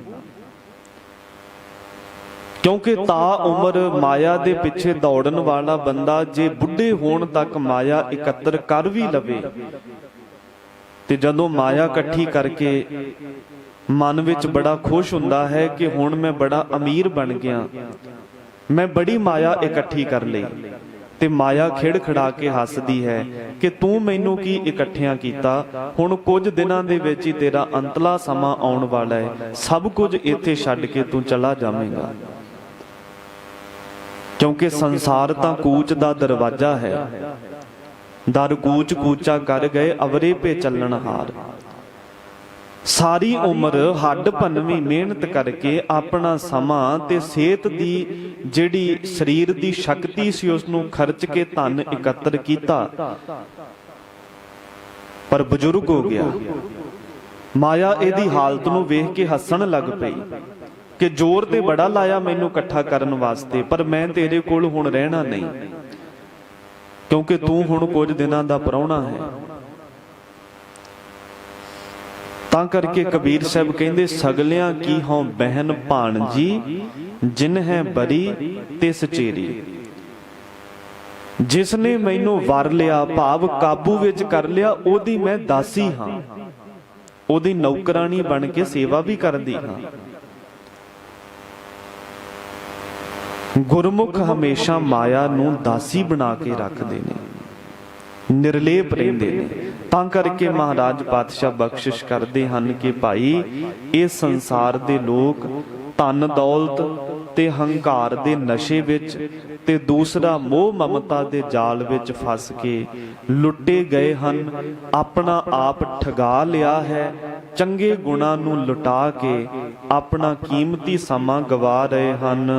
ਕਿਉਂਕਿ ਤਾ ਉਮਰ ਮਾਇਆ ਦੇ ਪਿੱਛੇ ਦੌੜਨ ਵਾਲਾ ਬੰਦਾ ਜੇ ਬੁੱਢੇ ਹੋਣ ਤੱਕ ਮਾਇਆ ਇਕੱਤਰ ਕਰ ਵੀ ਲਵੇ ਤੇ ਜਦੋਂ ਮਾਇਆ ਇਕੱਠੀ ਕਰਕੇ ਮਨ ਵਿੱਚ ਬੜਾ ਖੁਸ਼ ਹੁੰਦਾ ਹੈ ਕਿ ਹੁਣ ਮੈਂ ਬੜਾ ਅਮੀਰ ਬਣ ਗਿਆ, ਮੈਂ ਬੜੀ ਮਾਇਆ ਇਕੱਠੀ ਕਰ ਲਈ, ਤੇ ਮਾਇਆ ਖਿੜਖੜਾ ਕੇ ਹੱਸਦੀ ਹੈ ਕਿ ਤੂੰ ਮੈਨੂੰ ਕੀ ਇਕੱਠਿਆਂ ਕੀਤਾ, ਹੁਣ ਕੁਝ ਦਿਨਾਂ ਦੇ ਵਿੱਚ ਹੀ ਤੇਰਾ ਅੰਤਲਾ ਸਮਾਂ ਆਉਣ ਵਾਲਾ ਹੈ, ਸਭ ਕੁਝ ਇੱਥੇ ਛੱਡ ਕੇ ਤੂੰ ਚਲਾ ਜਾਵੇਂਗਾ। ਕਿਉਂਕਿ ਸੰਸਾਰ ਤਾਂ ਕੂਚ ਦਾ ਦਰਵਾਜ਼ਾ ਹੈ। ਦਰ ਕੂਚ ਕੂਚਾ ਕਰ ਗਏ, ਅਵਰੇ ਪੇ ਚੱਲਣ ਹਾਰ। ਸਾਰੀ ਉਮਰ ਹੱਡ ਭੰਨਵੀਂ ਮਿਹਨਤ ਕਰਕੇ ਆਪਣਾ ਸਮਾਂ ਤੇ ਸਿਹਤ ਦੀ ਜਿਹੜੀ ਸਰੀਰ ਦੀ ਸ਼ਕਤੀ ਸੀ ਉਸ ਨੂੰ ਖਰਚ ਕੇ ਧਨ ਇਕੱਤਰ ਕੀਤਾ, ਪਰ ਬਜ਼ੁਰਗ ਹੋ ਗਿਆ। ਮਾਇਆ ਇਹਦੀ ਹਾਲਤ ਨੂੰ ਵੇਖ ਕੇ ਹੱਸਣ ਲੱਗ ਪਈ ਕਿ ਜ਼ੋਰ ਤੇ ਬੜਾ ਲਾਇਆ ਮੈਨੂੰ ਇਕੱਠਾ ਕਰਨ ਵਾਸਤੇ, ਪਰ ਮੈਂ ਤੇਰੇ ਕੋਲ ਹੁਣ ਰਹਿਣਾ ਨਹੀਂ, ਕਿਉਂਕਿ ਤੂੰ ਹੁਣ ਕੁਝ ਦਿਨਾਂ ਦਾ ਪ੍ਰਾਹੁਣਾ ਹੈ। ਤਾਂ ਕਰਕੇ ਕਬੀਰ ਸਾਹਿਬ ਕਹਿੰਦੇ, ਸਗਲਿਆਂ ਕੀ ਹਉ ਬਹਿਨ ਭਾਣਜੀ, ਜਿਨ ਹੈ ਬਰੀ ਤੇ ਸਚੇਰੀ। ਜਿਸ ਨੇ ਮੈਨੂੰ ਵਰ ਲਿਆ, ਭਾਵ ਕਾਬੂ ਵਿੱਚ ਕਰ ਲਿਆ, ਉਹਦੀ ਮੈਂ ਦਾਸੀ ਹਾਂ, ਉਹਦੀ ਨੌਕਰਾਣੀ ਬਣ ਕੇ ਸੇਵਾ ਵੀ ਕਰਦੀ ਹਾਂ। ਗੁਰਮੁਖ ਹਮੇਸ਼ਾ ਮਾਇਆ ਨੂੰ ਦਾਸੀ ਬਣਾ ਕੇ ਰੱਖਦੇ ਨੇ, ਨਿਰਲੇਪ ਰਹਿੰਦੇ ਨੇ। ਤਾਂ ਕਰਕੇ ਮਹਾਰਾਜ ਪਾਤਸ਼ਾਹ ਬਖਸ਼ਿਸ਼ ਕਰਦੇ ਹਨ ਕਿ ਭਾਈ ਇਹ ਸੰਸਾਰ ਦੇ ਲੋਕ ਧਨ ਦੌਲਤ ਤੇ ਹੰਕਾਰ ਦੇ ਨਸ਼ੇ ਵਿੱਚ ਤੇ ਦੂਸਰਾ ਮੋਹ ਮਮਤਾ ਦੇ ਜਾਲ ਵਿੱਚ ਫਸ ਕੇ ਲੁੱਟੇ ਗਏ ਹਨ, ਆਪਣਾ ਆਪ ਠਗਾ ਲਿਆ ਹੈ, ਚੰਗੇ ਗੁਣਾਂ ਨੂੰ ਲੁਟਾ ਕੇ ਆਪਣਾ ਕੀਮਤੀ ਸਮਾਂ ਗਵਾ ਰਹੇ ਹਨ।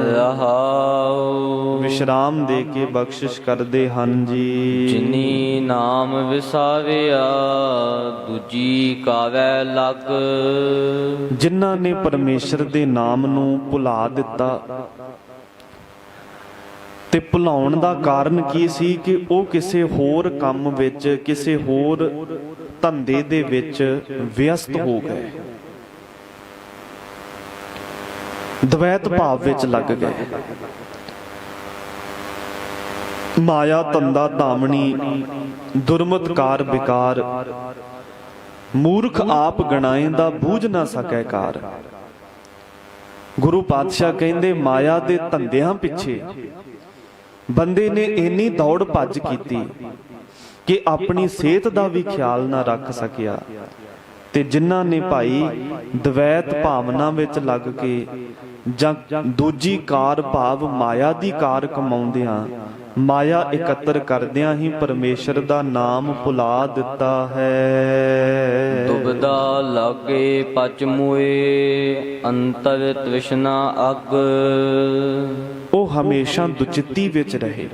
ਰਹਾਉ ਵਿਸ਼ਰਾਮ ਦੇ ਕੇ ਬਖਸ਼ਿਸ਼ ਕਰਦੇ ਹਨ ਜੀ। ਜਿਨੀ ਨਾਮ ਵਿਸਾਰਿਆ, ਦੂਜੀ ਕਾਵੈ ਲਗ। ਜਿਨ੍ਹਾਂ ਨੇ ਪਰਮੇਸ਼ਰ ਦੇ ਨਾਮ ਨੂੰ ਭੁਲਾ ਦਿੱਤਾ, ਤੇ ਭੁਲਾਉਣ ਦਾ ਕਾਰਨ ਕੀ ਸੀ ਕਿ ਉਹ ਕਿਸੇ ਹੋਰ ਕੰਮ ਵਿੱਚ, ਕਿਸੇ ਹੋਰ ਧੰਦੇ ਦੇ ਵਿੱਚ ਵਿਅਸਤ ਹੋ ਗਏ, ਦਵੈਤ ਭਾਵ ਵਿੱਚ ਲੱਗ ਗਏ। ਮਾਇਆ ਧੰਦਾ ਧਾਮਣੀ ਦੁਰਮਤ ਕਾਰ ਵਿਕਾਰ, ਮੂਰਖ ਆਪ ਗਣਾਏਂਦਾ ਬੂਝ ਨਾ ਸਕੈ ਕਾਰ। ਗੁਰੂ ਪਾਤਸ਼ਾਹ ਕਹਿੰਦੇ ਮਾਇਆ ਦੇ ਧੰਦਿਆਂ ਪਿੱਛੇ ਬੰਦੇ ਨੇ ਇੰਨੀ ਦੌੜ ਭੱਜ ਕੀਤੀ ਕਿ ਆਪਣੀ ਸਿਹਤ ਦਾ ਵੀ ਖਿਆਲ ਨਾ ਰੱਖ ਸਕਿਆ। ਤੇ ਜਿਨ੍ਹਾਂ ਨੇ ਭਾਈ ਦਵੈਤ ਭਾਵਨਾ ਵਿੱਚ ਲੱਗ ਕੇ ਜਾਂ ਦੂਜੀ ਕਾਰ ਭਾਵ ਮਾਇਆ ਦੀ ਕਾਰ ਕਮਾਉਂਦਿਆਂ, ਮਾਇਆ ਇਕੱਤਰ ਕਰਦਿਆਂ ਹੀ ਪਰਮੇਸ਼ਰ ਦਾ ਨਾਮ ਭੁਲਾ ਦਿੱਤਾ ਹੈ। ਦੁਬਦਾ ਲਾਗੇ ਪਚ ਮੋਏ, ਅੰਤਰ ਤ੍ਰਿਸ਼ਨਾ ਅਗ। ਉਹ ਹਮੇਸ਼ਾ ਦੁਚਿੱਤੀ ਵਿੱਚ ਰਹੇ।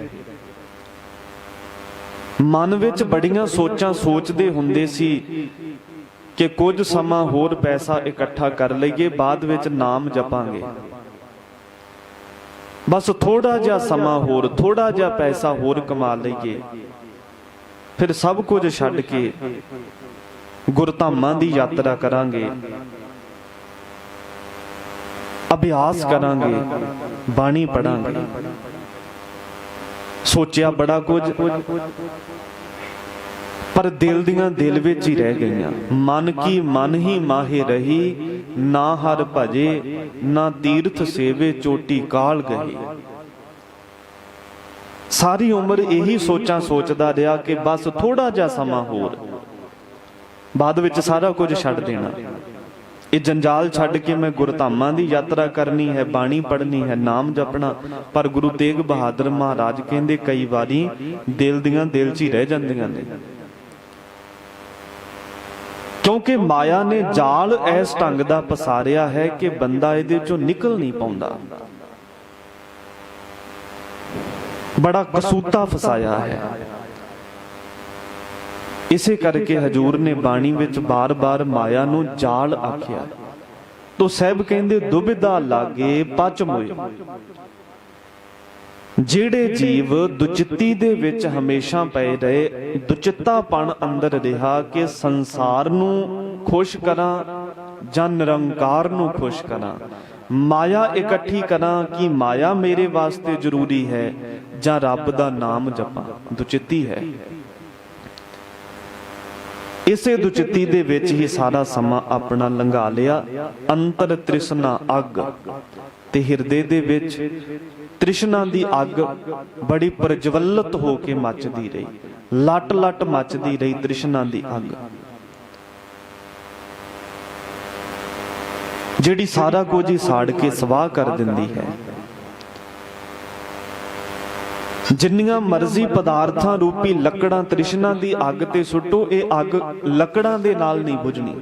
ਮਨ ਵਿੱਚ ਬੜੀਆਂ ਸੋਚਾਂ ਸੋਚਦੇ ਹੁੰਦੇ ਸੀ ਕਿ ਕੁਝ ਸਮਾਂ ਹੋਰ ਪੈਸਾ ਇਕੱਠਾ ਕਰ ਲਈਏ, ਬਾਅਦ ਵਿੱਚ ਨਾਮ ਜਪਾਂਗੇ। ਬਸ ਥੋੜਾ ਜਿਹਾ ਸਮਾਂ ਹੋਰ, ਥੋੜਾ ਜਿਹਾ ਪੈਸਾ ਹੋਰ ਕਮਾ ਲਈਏ, ਫਿਰ ਸਭ ਕੁਝ ਛੱਡ ਕੇ ਗੁਰਧਾਮਾਂ ਦੀ ਯਾਤਰਾ ਕਰਾਂਗੇ, ਅਭਿਆਸ ਕਰਾਂਗੇ, ਬਾਣੀ ਪੜਾਂਗੇ। ਸੋਚਿਆ ਬੜਾ ਕੁਝ, ਪਰ ਦਿਲ ਦੀਆਂ ਦਿਲ ਵਿੱਚ ਹੀ ਰਹਿ ਗਈਆਂ। ਮਨ ਕੀ ਮਨ ਹੀ ਮਾਹੇ ਰਹੀ, ਨਾ ਹਰ ਭਜੇ ਨਾ ਤੀਰਥ ਸੇਵੇ, ਚੋਟੀ ਕਾਲ ਗਈ। ਸਾਰੀ ਉਮਰ ਇਹੀ ਸੋਚਾਂ ਸੋਚਦਾ ਰਿਹਾ ਕਿ ਬਸ ਥੋੜਾ ਜਿਹਾ ਸਮਾਂ ਹੋਰ, ਬਾਅਦ ਵਿੱਚ ਸਾਰਾ ਕੁਝ ਛੱਡ ਦੇਣਾ। ਇਹ ਜੰਜਾਲ ਛੱਡ ਕੇ ਮੈਂ ਗੁਰਧਾਮਾਂ ਦੀ ਯਾਤਰਾ ਕਰਨੀ ਹੈ, ਬਾਣੀ ਪੜ੍ਹਨੀ ਹੈ, ਨਾਮ ਜਪਣਾ। ਪਰ ਗੁਰੂ ਤੇਗ ਬਹਾਦਰ ਮਹਾਰਾਜ ਕਹਿੰਦੇ ਕਈ ਵਾਰੀ ਦਿਲ ਦੀਆਂ ਦਿਲ 'ਚ ਹੀ ਰਹਿ ਜਾਂਦੀਆਂ ਨੇ, ਕਿਉਂਕਿ ਮਾਇਆ ਨੇ ਜਾਲ ਇਸ ਢੰਗ ਦਾ ਪਸਾਰਿਆ ਹੈ ਕਿ ਬੰਦਾ ਇਹਦੇ ਚੋਂ ਨਿਕਲ ਨਹੀਂ ਪਾਉਂਦਾ। ਬੜਾ ਕਸੂਤਾ ਫਸਾਇਆ ਹੈ। ਇਸੇ ਕਰਕੇ ਹਜੂਰ ਨੇ ਬਾਣੀ ਵਿੱਚ ਬਾਰ-ਬਾਰ ਮਾਇਆ ਨੂੰ ਜਾਲ ਆਖਿਆ। ਤੋ ਸਾਹਿਬ ਕਹਿੰਦੇ ਦੁਬਿਧਾ ਲਾਗੇ ਪਚ ਮੋਏ। ਜਿਹੜੇ ਜੀਵ ਦੁਚਿੱਤੀ ਦੇ ਵਿੱਚ ਹਮੇਸ਼ਾ ਪਏ ਰਹੇ, ਦੁਚਿੱਤਾਪਣ ਅੰਦਰ ਰਿਹਾ ਕਿ ਸੰਸਾਰ ਨੂੰ ਖੁਸ਼ ਕਰਾਂ ਜਾਂ ਨਿਰੰਕਾਰ ਨੂੰ ਖੁਸ਼ ਕਰਾਂ, ਮਾਇਆ ਇਕੱਠੀ ਕਰਾਂ ਕਿ ਮਾਇਆ ਮੇਰੇ ਵਾਸਤੇ ਜ਼ਰੂਰੀ ਹੈ ਜਾਂ ਰੱਬ ਦਾ ਨਾਮ ਜਪਾਂ, ਦੁਚਿੱਤੀ ਹੈ। ਇਸੇ ਦੁਚਿੱਤੀ ਦੇ ਵਿੱਚ ਹੀ ਸਾਰਾ ਸਮਾਂ ਆਪਣਾ ਲੰਘਾ ਲਿਆ। ਅੰਤਰ ਤ੍ਰਿਸ਼ਨਾ ਅੱਗ, ਤੇ ਹਿਰਦੇ ਦੇ ਵਿੱਚ ਤ੍ਰਿਸ਼ਨਾ ਦੀ ਅੱਗ ਬੜੀ ਪ੍ਰਜਵਲਿਤ ਹੋ ਕੇ ਮੱਚਦੀ ਰਹੀ, ਲੱਟ ਲੱਟ ਮੱਚਦੀ ਰਹੀ ਤ੍ਰਿਸ਼ਨਾ ਦੀ ਅੱਗ, ਜਿਹੜੀ ਸਾਰਾ ਕੁਝ ਹੀ ਸਾੜ ਕੇ ਸਵਾਹ ਕਰ ਦਿੰਦੀ ਹੈ। ਜਿੰਨੀਆਂ ਮਰਜ਼ੀ ਪਦਾਰਥਾਂ ਰੂਪੀ ਲੱਕੜਾਂ ਤ੍ਰਿਸ਼ਨਾ ਦੀ ਅੱਗ ਤੇ ਸੁੱਟੋ, ਇਹ ਅੱਗ ਲੱਕੜਾਂ ਦੇ ਨਾਲ ਨਹੀਂ ਬੁਝਣੀ।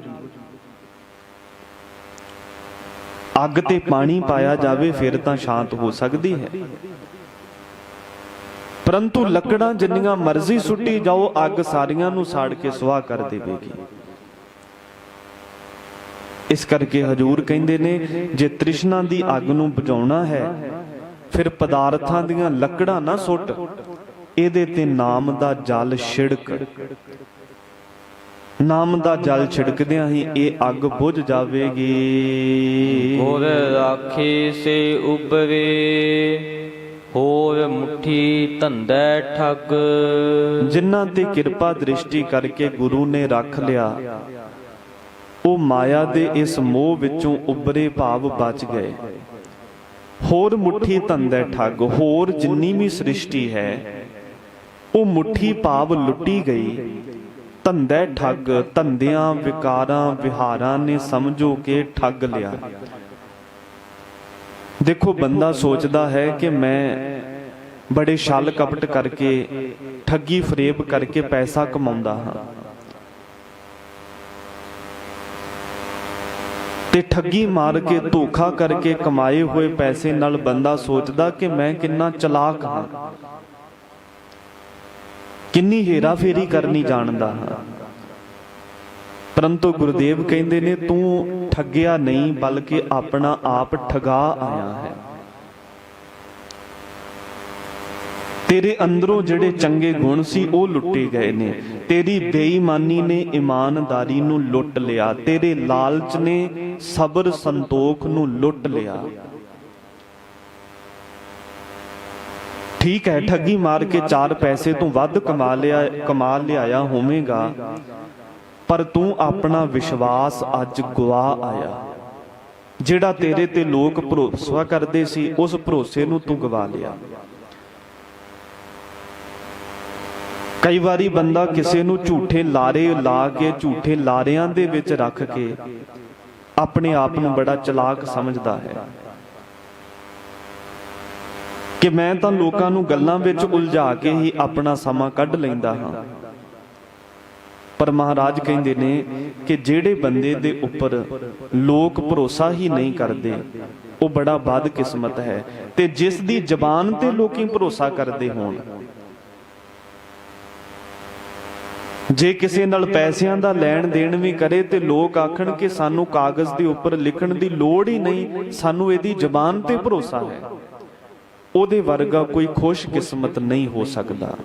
ਅੱਗ ਤੇ ਪਾਣੀ ਪਾਇਆ ਜਾਵੇ ਫਿਰ ਤਾਂ ਸ਼ਾਂਤ ਹੋ ਸਕਦੀ ਹੈ, ਪਰੰਤੂ ਲੱਕੜਾਂ ਜਿੰਨੀਆਂ ਮਰਜ਼ੀ ਸੁੱਟੀ ਜਾਓ, ਅੱਗ ਸਾਰੀਆਂ ਨੂੰ ਸਾੜ ਕੇ ਸੁਆਹ ਕਰ ਦੇਵੇਗੀ। ਇਸ ਕਰਕੇ ਹਜੂਰ ਕਹਿੰਦੇ ਨੇ ਜੇ ਤ੍ਰਿਸ਼ਨਾ ਦੀ ਅੱਗ ਨੂੰ ਬੁਝਾਉਣਾ ਹੈ ਫਿਰ ਪਦਾਰਥਾਂ ਦੀਆਂ ਲੱਕੜਾਂ ਨਾ ਸੁੱਟ, ਇਹਦੇ ਤੇ ਨਾਮ ਦਾ ਜਲ ਛਿੜਕ। ਨਾਮ ਦਾ ਜਲ ਛਿੜਕਦਿਆਂ ਹੀ ਇਹ ਅੱਗ ਬੁਝ ਜਾਵੇਗੀ। ਗੁਰ ਰਾਖੇ ਸੇ ਉਬਰੇ, ਹੋਰ ਮੁਠੀ ਧੰਦਾ ਠੱਗ। ਜਿਨ੍ਹਾਂ ਤੇ ਕਿਰਪਾ ਦ੍ਰਿਸ਼ਟੀ ਕਰਕੇ ਗੁਰੂ ਨੇ ਰੱਖ ਲਿਆ, ਉਹ ਮਾਇਆ ਦੇ ਇਸ ਮੋਹ ਵਿੱਚੋਂ ਉਬਰੇ ਭਾਵ ਬਚ ਗਏ। ਹੋਰ ਮੁੱਠੀ ਧੰਦਾ ਠੱਗ, ਹੋਰ ਜਿੰਨੀ ਵੀ ਸ੍ਰਿਸ਼ਟੀ ਹੈ ਉਹ ਮੁੱਠੀ ਭਾਵ ਲੁੱਟੀ ਗਈ। ਧੰਦਾ ਠੱਗ, ਧੰਦਿਆਂ ਵਿਕਾਰਾਂ ਵਿਹਾਰਾਂ ਨੇ ਸਮਝੋ ਕੇ ਠੱਗ ਲਿਆ। ਦੇਖੋ ਬੰਦਾ ਸੋਚਦਾ ਹੈ ਕਿ ਮੈਂ ਬੜੇ ਛਲ ਕਪਟ ਕਰਕੇ, ਠੱਗੀ ਫਰੇਬ ਕਰਕੇ ਪੈਸਾ ਕਮਾਉਂਦਾ ਹਾਂ, ਤੇ ਠੱਗੀ ਮਾਰ ਕੇ ਧੋਖਾ ਕਰਕੇ ਕਮਾਏ ਹੋਏ ਪੈਸੇ ਨਾਲ ਬੰਦਾ ਸੋਚਦਾ ਕਿ ਮੈਂ ਕਿੰਨਾ ਚਲਾਕ ਹਾਂ, ਕਿੰਨੀ ਹੇਰਾ ਫੇਰੀ ਕਰਨੀ ਜਾਣਦਾ ਹਾਂ। ਪਰੰਤੂ ਗੁਰਦੇਵ ਕਹਿੰਦੇ ਨੇ ਤੂੰ ਠੱਗਿਆ ਨਹੀਂ ਬਲਕਿ ਆਪਣਾ ਆਪ ਠਗਾ ਆਇਆ ਹੈ। ਤੇਰੇ ਅੰਦਰੋਂ ਜਿਹੜੇ ਚੰਗੇ ਗੁਣ ਸੀ ਉਹ ਲੁੱਟੇ ਗਏ ਨੇ। ਤੇਰੀ ਬੇਈਮਾਨੀ ਨੇ ਇਮਾਨਦਾਰੀ ਨੂੰ ਲੁੱਟ ਲਿਆ, ਤੇਰੇ ਲਾਲਚ ਨੇ ਸਬਰ ਸੰਤੋਖ ਨੂੰ ਲੁੱਟ ਲਿਆ। ਠੀਕ ਹੈ, ਠੱਗੀ ਮਾਰ ਕੇ 4 ਪੈਸੇ ਤੋਂ ਵੱਧ ਕਮਾ ਲਿਆਇਆ ਹੋਵੇਗਾ, ਪਰ ਤੂੰ ਆਪਣਾ ਵਿਸ਼ਵਾਸ ਅੱਜ ਗਵਾ ਆਇਆ। ਜਿਹੜਾ ਤੇਰੇ ਤੇ ਲੋਕ ਭਰੋਸਾ ਕਰਦੇ ਸੀ, ਉਸ ਭਰੋਸੇ ਨੂੰ ਤੂੰ ਗਵਾ ਲਿਆ। ਕਈ ਵਾਰੀ ਬੰਦਾ ਕਿਸੇ ਨੂੰ ਝੂਠੇ ਲਾਰੇ ਲਾ ਕੇ, ਝੂਠੇ ਲਾਰਿਆਂ ਦੇ ਵਿੱਚ ਰੱਖ ਕੇ ਆਪਣੇ ਆਪ ਨੂੰ ਬੜਾ ਚਲਾਕ ਸਮਝਦਾ ਹੈ ਕਿ ਮੈਂ ਤਾਂ ਲੋਕਾਂ ਨੂੰ ਗੱਲਾਂ ਵਿੱਚ ਉਲਝਾ ਕੇ ਹੀ ਆਪਣਾ ਸਮਾਂ ਕੱਢ ਲੈਂਦਾ ਹਾਂ। ਪਰ ਮਹਾਰਾਜ ਕਹਿੰਦੇ ਨੇ ਕਿ ਜਿਹੜੇ ਬੰਦੇ ਦੇ ਉੱਪਰ ਲੋਕ ਭਰੋਸਾ ਹੀ ਨਹੀਂ ਕਰਦੇ, ਉਹ ਬੜਾ ਬਦਕਿਸਮਤ ਹੈ। ਤੇ ਜਿਸ ਦੀ ਜ਼ਬਾਨ ਤੇ ਲੋਕੀ ਭਰੋਸਾ ਕਰਦੇ ਹੋਣ, ਜੇ ਕਿਸੇ ਨਾਲ ਪੈਸਿਆਂ ਦਾ ਲੈਣ ਦੇਣ ਵੀ ਕਰੇ ਤੇ ਲੋਕ ਆਖਣ ਕਿ ਸਾਨੂੰ ਕਾਗਜ਼ ਦੇ ਉੱਪਰ ਲਿਖਣ ਦੀ ਲੋੜ ਹੀ ਨਹੀਂ, ਸਾਨੂੰ ਇਹਦੀ ਜ਼ਬਾਨ ਤੇ ਭਰੋਸਾ ਹੈ, ਉਹਦੇ ਵਰਗਾ ਕੋਈ ਖੁਸ਼ਕਿਸਮਤ ਨਹੀਂ ਹੋ ਸਕਦਾ।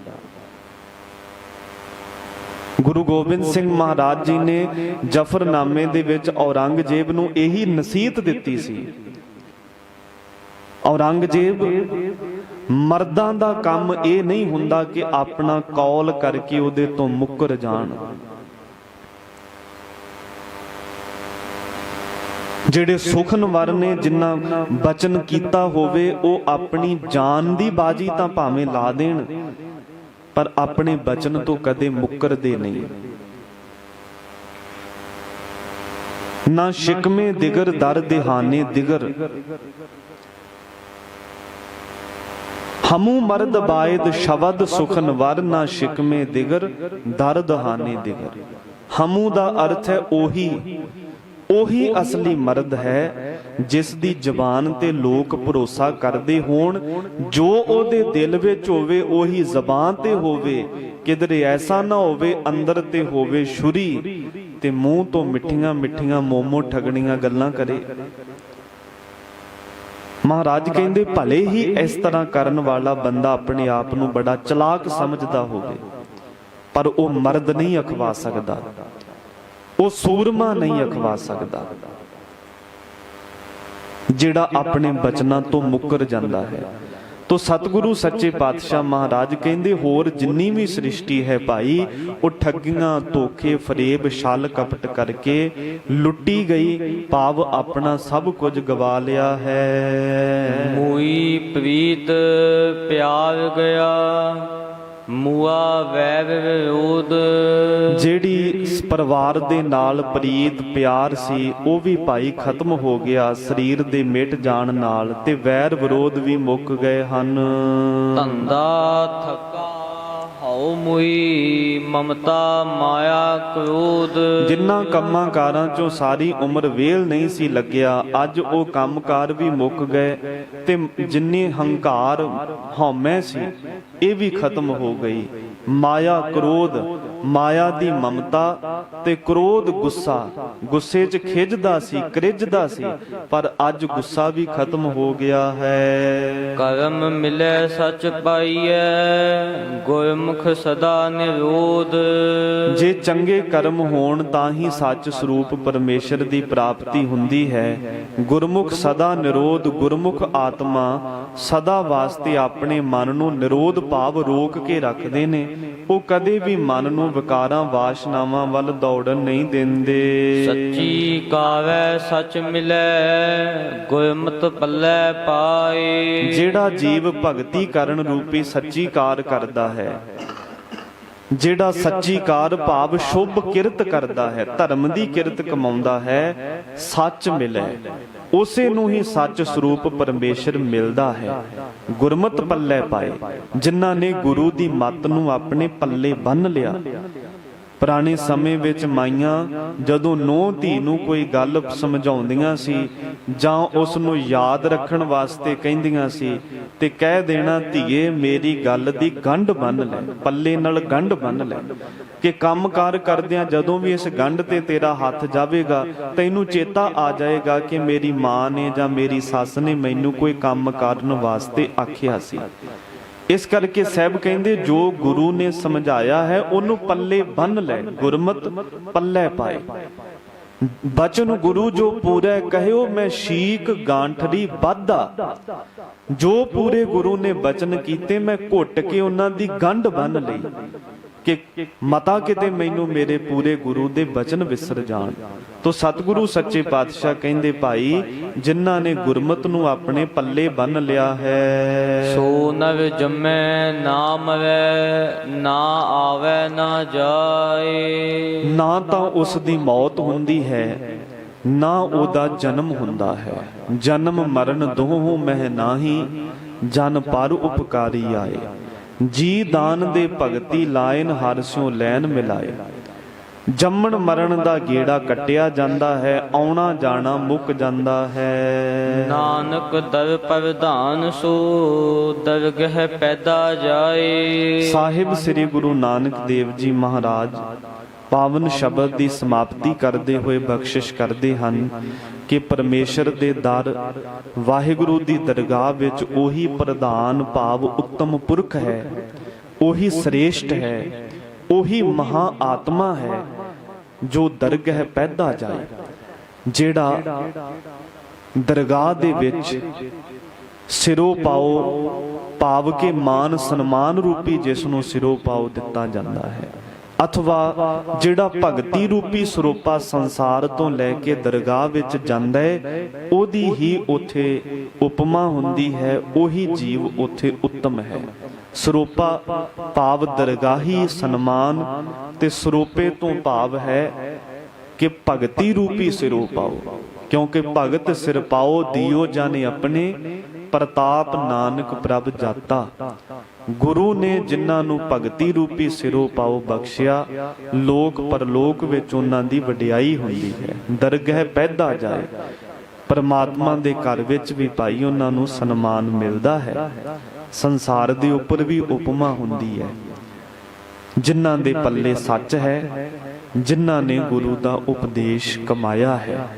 ਗੁਰੂ ਗੋਬਿੰਦ ਸਿੰਘ ਮਹਾਰਾਜ ਜੀ ਨੇ ਜਫਰਨਾਮੇ ਦੇ ਵਿੱਚ ਔਰੰਗਜ਼ੇਬ ਨੂੰ ਇਹੀ ਨਸੀਹਤ ਦਿੱਤੀ ਸੀ। ਔਰੰਗਜ਼ੇਬ, ਮਰਦਾਂ ਦਾ ਕੰਮ ਇਹ ਨਹੀਂ ਹੁੰਦਾ ਕਿ ਆਪਣਾ ਕੌਲ ਕਰਕੇ ਉਹਦੇ ਤੋਂ ਮੁੱਕਰ ਜਾਣ। ਜਿਹੜੇ ਸੁਖਨਵਰ ਨੇ, ਜਿਨ੍ਹਾਂ ਬਚਨ ਕੀਤਾ ਹੋਵੇ, ਉਹ ਆਪਣੀ ਜਾਨ ਦੀ ਬਾਜੀ ਤਾਂ ਭਾਵੇਂ ਲਾ ਦੇਣ, ਪਰ ਆਪਣੇ ਬਚਨ ਤੋਂ ਕਦੇ ਮੁੱਕਰਦੇ ਨਹੀਂ। ਨਾ ਸ਼ਿਕਮੇ ਦਿਗਰ ਦਰ ਦਿਹਾਨੇ ਦਿਗਰ, ਹਮੂ ਮਰਦ ਬਾਇਦ ਸ਼ਬਦ ਸੁਖਨਵਰ, ਨਾ ਸ਼ਿਕਮੇ ਦਿਗਰ ਦਰ ਦਹਾਨੇ ਦਿਗਰ। ਹਮੂ ਦਾ ਅਰਥ ਹੈ ਉਹੀ ਅਸਲੀ ਮਰਦ ਹੈ ਜਿਸ ਦੀ ਜ਼ਬਾਨ ਤੇ ਲੋਕ ਭਰੋਸਾ ਕਰਦੇ ਹੋਣ। ਜੋ ਉਹਦੇ ਦਿਲ ਵਿੱਚ ਹੋਵੇ ਉਹੀ ਜ਼ਬਾਨ ਤੇ ਹੋਵੇ। ਕਿਧਰੇ ਐਸਾ ਨਾ ਹੋਵੇ ਅੰਦਰ ਤੇ ਹੋਵੇ ਛੁਰੀ, ਤੇ ਮੂੰਹ ਤੋਂ ਮਿੱਠੀਆਂ ਮਿੱਠੀਆਂ ਮੋਮੋ ਠਗਣੀਆਂ ਗੱਲਾਂ ਕਰੇ। ਮਹਾਰਾਜ ਕਹਿੰਦੇ ਭਲੇ ਹੀ ਇਸ ਤਰ੍ਹਾਂ ਕਰਨ ਵਾਲਾ ਬੰਦਾ ਆਪਣੇ ਆਪ ਨੂੰ ਬੜਾ ਚਲਾਕ ਸਮਝਦਾ ਹੋਵੇ, ਪਰ ਉਹ ਮਰਦ ਨਹੀਂ ਅਖਵਾ ਸਕਦਾ, ਉਹ ਸੂਰਮਾ ਨਹੀਂ ਅਖਵਾ ਸਕਦਾ ਜਿਹੜਾ ਆਪਣੇ ਬਚਨਾਂ ਤੋਂ ਮੁੱਕਰ ਜਾਂਦਾ ਹੈ। ਤੋ ਸਤਿਗੁਰੂ ਸੱਚੇ ਪਾਤਸ਼ਾਹ ਮਹਾਰਾਜ ਕਹਿੰਦੇ ਹੋਰ ਜਿੰਨੀ ਵੀ ਸ੍ਰਿਸ਼ਟੀ ਹੈ ਭਾਈ, ਉਹ ਠੱਗੀਆਂ, ਧੋਖੇ, ਫਰੇਬ, ਛਲ ਕਪਟ ਕਰਕੇ ਲੁੱਟੀ ਗਈ, ਭਾਵ ਆਪਣਾ ਸਭ ਕੁਝ ਗਵਾ ਲਿਆ ਹੈ। ਮੂਈ ਪ੍ਰੀਤ ਪਿਆਰ ਗਿਆ, ਮੂਆ ਵੈਰ ਵਿਰੋਧ। ਜਿਹੜੀ ਪਰਿਵਾਰ ਦੇ ਨਾਲ ਪ੍ਰੀਤ ਪਿਆਰ ਸੀ, ਉਹ ਵੀ ਭਾਈ ਖਤਮ ਹੋ ਗਿਆ ਸਰੀਰ ਦੇ ਮਿਟ ਜਾਣ ਨਾਲ, ਤੇ ਵੈਰ ਵਿਰੋਧ ਵੀ ਮੁੱਕ ਗਏ ਹਨ। ਧੰਦਾ ਥਕਾ ਹਉ ਮੁਈ, ਮਮਤਾ ਮਾਇਆ ਕ੍ਰੋਧ। ਜਿਨ੍ਹਾਂ ਕੰਮਾਂ ਕਾਰਾਂ ਚੋਂ ਸਾਰੀ ਉਮਰ ਵੇਲ ਨਹੀਂ ਸੀ ਲੱਗਿਆ, ਅੱਜ ਉਹ ਕੰਮਕਾਰ ਵੀ ਮੁੱਕ ਗਏ, ਤੇ ਜਿੰਨੀ ਹੰਕਾਰ ਹਉਮੈ ਸੀ ਇਹ ਵੀ ਖਤਮ ਹੋ ਗਈ। ਮਾਇਆ ਕ੍ਰੋਧ, ਮਾਇਆ ਦੀ ਮਮਤਾ ਤੇ ਕ੍ਰੋਧ ਗੁੱਸਾ, ਗੁੱਸੇ 'ਚ ਖਿੱਚਦਾ ਸੀ, ਕ੍ਰਿੱਝਦਾ ਸੀ, ਪਰ ਅੱਜ ਗੁੱਸਾ ਵੀ ਖਤਮ ਹੋ ਗਿਆ ਹੈ। ਕਰਮ ਮਿਲੇ ਸੱਚ ਪਾਈਐ, ਗੁਰਮੁਖ ਸਦਾ ਨਿਰੋਧ। ਜੇ ਚੰਗੇ ਕਰਮ ਹੋਣ ਤਾਂ ਹੀ ਸੱਚ ਸਰੂਪ ਪਰਮੇਸ਼ਰ ਦੀ ਪ੍ਰਾਪਤੀ ਹੁੰਦੀ ਹੈ। ਗੁਰਮੁਖ ਸਦਾ ਨਿਰੋਧ, ਗੁਰਮੁਖ ਆਤਮਾ ਸਦਾ ਵਾਸਤੇ ਆਪਣੇ ਮਨ ਨੂੰ ਨਿਰੋਧ ਭਾਵ ਰੋਕ ਕੇ ਰੱਖਦੇ ਨੇ। ਉਹ ਕਦੇ ਵੀ ਮਨ ਨੂੰ ਵਿਕਾਰਾਂ ਵਾਸ਼ਨਾਵਾਂ ਵੱਲ ਦੌੜਨ ਨਹੀਂ ਦਿੰਦੇ। ਸੱਚੀ ਕਾਵੈ ਸੱਚ ਮਿਲੈ, ਗੁਰਮਤਿ ਪੱਲੇ ਪਾਏ। ਜਿਹੜਾ ਜੀਵ ਭਗਤੀ ਕਰਨ ਰੂਪੀ ਸੱਚੀ ਕਾਰ ਕਰਦਾ ਹੈ, ਜਿਹੜਾ ਸੱਚੀ ਕਾਰ ਭਾਵ ਸ਼ੁਭ ਕਿਰਤ ਕਰਦਾ ਹੈ, ਧਰਮ ਦੀ ਕਿਰਤ ਕਮਾਉਂਦਾ ਹੈ, ਸੱਚ ਮਿਲੇ, ਉਸੇ ਨੂੰ ਹੀ ਸੱਚ ਸਰੂਪ ਪਰਮੇਸ਼ਰ ਮਿਲਦਾ ਹੈ। ਗੁਰਮਤਿ ਪੱਲੇ ਪਾਏ, ਜਿਨ੍ਹਾਂ ਨੇ ਗੁਰੂ ਦੀ ਮੱਤ ਨੂੰ ਆਪਣੇ ਪੱਲੇ ਬੰਨ੍ਹ ਲਿਆ। ਪੁਰਾਣੇ ਸਮੇਂ ਵਿੱਚ ਮਾਈਆਂ ਜਦੋਂ ਨੂੰਹ ਧੀ ਨੂੰ ਕੋਈ ਗੱਲ ਸਮਝਾਉਂਦੀਆਂ ਸੀ ਜਾਂ ਉਸ ਨੂੰ ਯਾਦ ਰੱਖਣ ਵਾਸਤੇ ਕਹਿੰਦੀਆਂ ਸੀ, ਤੇ ਕਹਿ ਦੇਣਾ ਧੀਏ ਮੇਰੀ ਗੱਲ ਦੀ ਗੰਢ ਬੰਨ੍ਹ ਲੈ, ਪੱਲੇ ਨਾਲ ਗੰਢ ਬੰਨ੍ਹ ਲੈ, ਕਿ ਕੰਮਕਾਰ ਕਰਦਿਆਂ ਜਦੋਂ ਵੀ ਇਸ ਗੰਢ ਤੇ ਤੇਰਾ ਹੱਥ ਜਾਵੇਗਾ ਤੈਨੂੰ ਚੇਤਾ ਆ ਜਾਏਗਾ ਕਿ ਮੇਰੀ ਮਾਂ ਨੇ ਜਾਂ ਮੇਰੀ ਸੱਸ ਨੇ ਮੈਨੂੰ ਕੋਈ ਕੰਮ ਕਰਨ ਵਾਸਤੇ ਆਖਿਆ ਸੀ। ਇਸ ਕਰਕੇ ਸਾਹਿਬ ਕਹਿੰਦੇ ਜੋ ਗੁਰੂ ਨੇ ਸਮਝਾਇਆ ਹੈ ਉਹਨੂੰ ਪੱਲੇ ਬੰਨ ਲੈ, ਗੁਰਮਤ ਪੱਲੇ ਪਾਏ। ਬਚਨ ਗੁਰੂ ਜੋ ਪੂਰੇ ਕਹਿਓ ਮੈਂ ਸ਼ੀਕ ਗਾਂਠੜੀ ਬਾਧਾ। ਜੋ ਪੂਰੇ ਗੁਰੂ ਨੇ ਬਚਨ ਕੀਤੇ ਮੈਂ ਘੁੱਟ ਕੇ ਉਹਨਾਂ ਦੀ ਗੰਢ ਬੰਨ ਲਈ ਕਿ ਮਤਾ ਕਿਤੇ ਮੈਨੂੰ ਮੇਰੇ ਪੂਰੇ ਗੁਰੂ ਦੇ ਬਚਨ ਵਿਸਰ ਜਾਣ। ਤੋ ਸਤਿਗੁਰੂ ਸੱਚੇ ਪਾਤਸ਼ਾਹ ਕਹਿੰਦੇ ਭਾਈ ਜਿਨ੍ਹਾਂ ਨੇ ਗੁਰਮਤ ਨੂੰ ਆਪਣੇ ਪੱਲੇ ਬੰਨ ਲਿਆ ਹੈ, ਸੋ ਨਵ ਜੰਮੈ ਨਾ ਮਵੈ ਨਾ ਆਵੈ ਨਾ ਜਾਏ। ਨਾ ਤਾਂ ਉਸ ਦੀ ਮੌਤ ਹੁੰਦੀ ਹੈ ਨਾ ਉਹਦਾ ਜਨਮ ਹੁੰਦਾ ਹੈ। ਜਨਮ ਮਰਨ ਦੋਹੋਂ ਮਹਿ ਨਾਹੀ ਜਨ ਪਰ ਉਪਕਾਰੀ ਆਏ। ਜੀ ਦਾਨ ਦੇ ਭਗਤੀ ਲਾਇਨ ਹਰਿ ਸਿਉ ਲੈਨ ਮਿਲਾਏ। ਜੰਮਣ ਮਰਨ ਦਾ ਗੇੜਾ ਕੱਟਿਆ ਜਾਂਦਾ ਹੈ, ਆਉਣਾ ਜਾਣਾ ਮੁੱਕ ਜਾਂਦਾ ਹੈ। ਨਾਨਕ ਦਰ ਪ੍ਰਧਾਨ ਸੋ ਦਰਗਹਿ ਪੈਦਾ ਜਾਏ। ਸਾਹਿਬ ਸ੍ਰੀ ਗੁਰੂ ਨਾਨਕ ਦੇਵ ਜੀ ਮਹਾਰਾਜ ਪਾਵਨ ਸ਼ਬਦ ਦੀ ਸਮਾਪਤੀ ਕਰਦੇ ਹੋਏ ਬਖਸ਼ਿਸ਼ ਕਰਦੇ ਹਨ ਕਿ ਪਰਮੇਸ਼ਰ ਦੇ ਦਰ ਵਾਹਿਗੁਰੂ ਦੀ ਦਰਗਾਹ ਵਿੱਚ ਉਹੀ ਪ੍ਰਧਾਨ ਭਾਵ ਉੱਤਮ ਪੁਰਖ ਹੈ, ਉਹੀ ਸ੍ਰੇਸ਼ਟ ਹੈ, ਉਹੀ ਮਹਾ ਆਤਮਾ ਹੈ ਜੋ ਦਰਗਹਿ ਪੈਦਾ ਜਾਏ। ਜਿਹੜਾ ਦਰਗਾਹ ਦੇ ਵਿੱਚ ਸਿਰੋਂ ਪਾਓ ਭਾਵ ਕੇ ਮਾਨ ਸਨਮਾਨ ਰੂਪੀ ਜਿਸ ਨੂੰ ਸਿਰੋਂ ਪਾਓ ਦਿੱਤਾ ਜਾਂਦਾ ਹੈ, ਅਥਵਾ ਜਿਹੜਾ ਭਗਤੀ ਰੂਪੀ ਸਰੂਪਾ ਸੰਸਾਰ ਤੋਂ ਲੈ ਕੇ ਦਰਗਾਹ ਵਿੱਚ ਜਾਂਦਾ ਹੈ, ਉਹਦੀ ਹੀ ਉੱਥੇ ਉਪਮਾ ਹੁੰਦੀ ਹੈ, ਉਹੀ ਜੀਵ ਉੱਥੇ ਉੱਤਮ ਹੈ। ਸਰੂਪਾ ਭਾਵ ਦਰਗਾਹੀ ਸਨਮਾਨ ਤੇ ਸਰੂਪੇ ਤੋਂ ਭਾਵ ਹੈ ਕਿ ਭਗਤੀ ਰੂਪੀ ਸਿਰੋਂ ਪਾਓ, ਕਿਉਂਕਿ ਭਗਤ ਸਿਰ ਪਾਓ ਦਿਓ ਜਾਣੇ ਆਪਣੇ ਪ੍ਰਤਾਪ ਨਾਨਕ ਪ੍ਰਭ ਜਾਤਾ। ਗੁਰੂ ਨੇ ਜਿਨ੍ਹਾਂ ਨੂੰ ਭਗਤੀ ਰੂਪੀ ਸਿਰੋਂ ਪਾਓ ਬਖਸ਼ਿਆ, ਲੋਕ ਪਰਲੋਕ ਵਿੱਚ ਉਹਨਾਂ ਦੀ ਵਡਿਆਈ ਹੁੰਦੀ ਹੈ, ਦਰਗਹਿ ਪੈਦਾ ਜਾਏ। ਪਰਮਾਤਮਾ ਦੇ ਘਰ ਵਿੱਚ ਵੀ ਭਾਈ ਉਹਨਾਂ ਨੂੰ ਸਨਮਾਨ ਮਿਲਦਾ ਹੈ। ਸੰਸਾਰ ਦੇ ਉੱਪਰ ਵੀ ਉਪਮਾ ਹੁੰਦੀ ਹੈ। ਜਿਨ੍ਹਾਂ ਦੇ ਪੱਲੇ ਸੱਚ ਹੈ, ਜਿਨ੍ਹਾਂ ਨੇ ਗੁਰੂ ਦਾ ਉਪਦੇਸ਼ ਕਮਾਇਆ ਹੈ,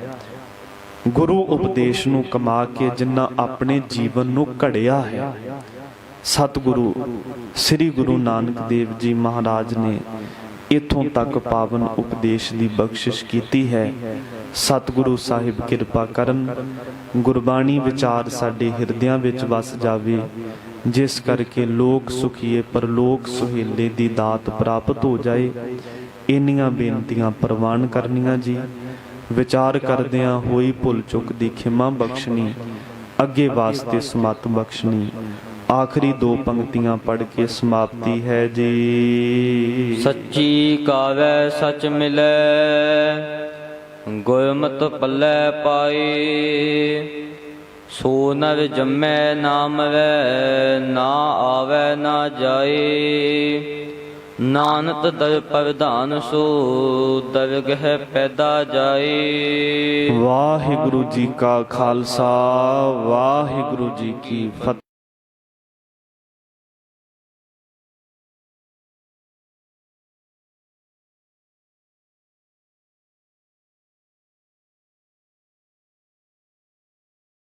ਗੁਰੂ ਉਪਦੇਸ਼ ਨੂੰ ਕਮਾ ਕੇ ਜਿਨ੍ਹਾਂ ਆਪਣੇ ਜੀਵਨ ਨੂੰ ਘੜਿਆ ਹੈ। ਸਤਿਗੁਰੂ ਸ੍ਰੀ ਗੁਰੂ ਨਾਨਕ ਦੇਵ ਜੀ ਮਹਾਰਾਜ ਨੇ ਇਥੋਂ ਤੱਕ ਪਾਵਨ ਉਪਦੇਸ਼ ਦੀ ਬਖਸ਼ਿਸ਼ ਕੀਤੀ ਹੈ। ਸਤਿਗੁਰੂ ਸਾਹਿਬ ਕਿਰਪਾ ਕਰਨ, ਗੁਰਬਾਣੀ ਵਿਚਾਰ ਸਾਡੇ ਹਿਰਦਿਆਂ ਵਿੱਚ ਵਸ ਜਾਵੇ, ਜਿਸ ਕਰਕੇ ਲੋਕ ਸੁਖੀਏ ਪਰਲੋਕ ਸੁਹੇਲੇ ਦੀ ਦਾਤ ਪ੍ਰਾਪਤ ਹੋ ਜਾਏ। ਇੰਨੀਆਂ ਬੇਨਤੀਆਂ ਪ੍ਰਵਾਨ ਕਰਨੀਆਂ ਜੀ। ਵਿਚਾਰ ਕਰਦਿਆਂ ਹੋਈ ਭੁੱਲ ਚੁੱਕ ਦੀ ਖਿਮਾ ਬਖਸ਼ਣੀ, ਅੱਗੇ ਵਾਸਤੇ ਸਮਤ ਬਖਸ਼ਣੀ। ਆਖਰੀ ਦੋ ਪੰਕਤੀਆਂ ਪੜ੍ਹ ਕੇ ਸਮਾਪਤੀ ਹੈ ਜੀ। ਸੱਚੀ ਕਾਵੈ ਸਚ ਮਿਲੈ ਗੁਰਮਤਿ ਪੱਲੇ ਪਾਏ। ਸੋ ਨਰ ਜੰਮੈ ਨਾ ਮਰੈ ਨਾ ਆਵੈ ਨਾ ਜਾਏ। ਨਾਨਕ ਦਰ ਪ੍ਰਧਾਨ ਸੋ ਦਰਗਹਿ ਪੈਦਾ ਜਾਏ। ਵਾਹਿਗੁਰੂ ਜੀ ਕਾ ਖਾਲਸਾ, ਵਾਹਿਗੁਰੂ ਜੀ ਕੀ ਫਤਿਹ।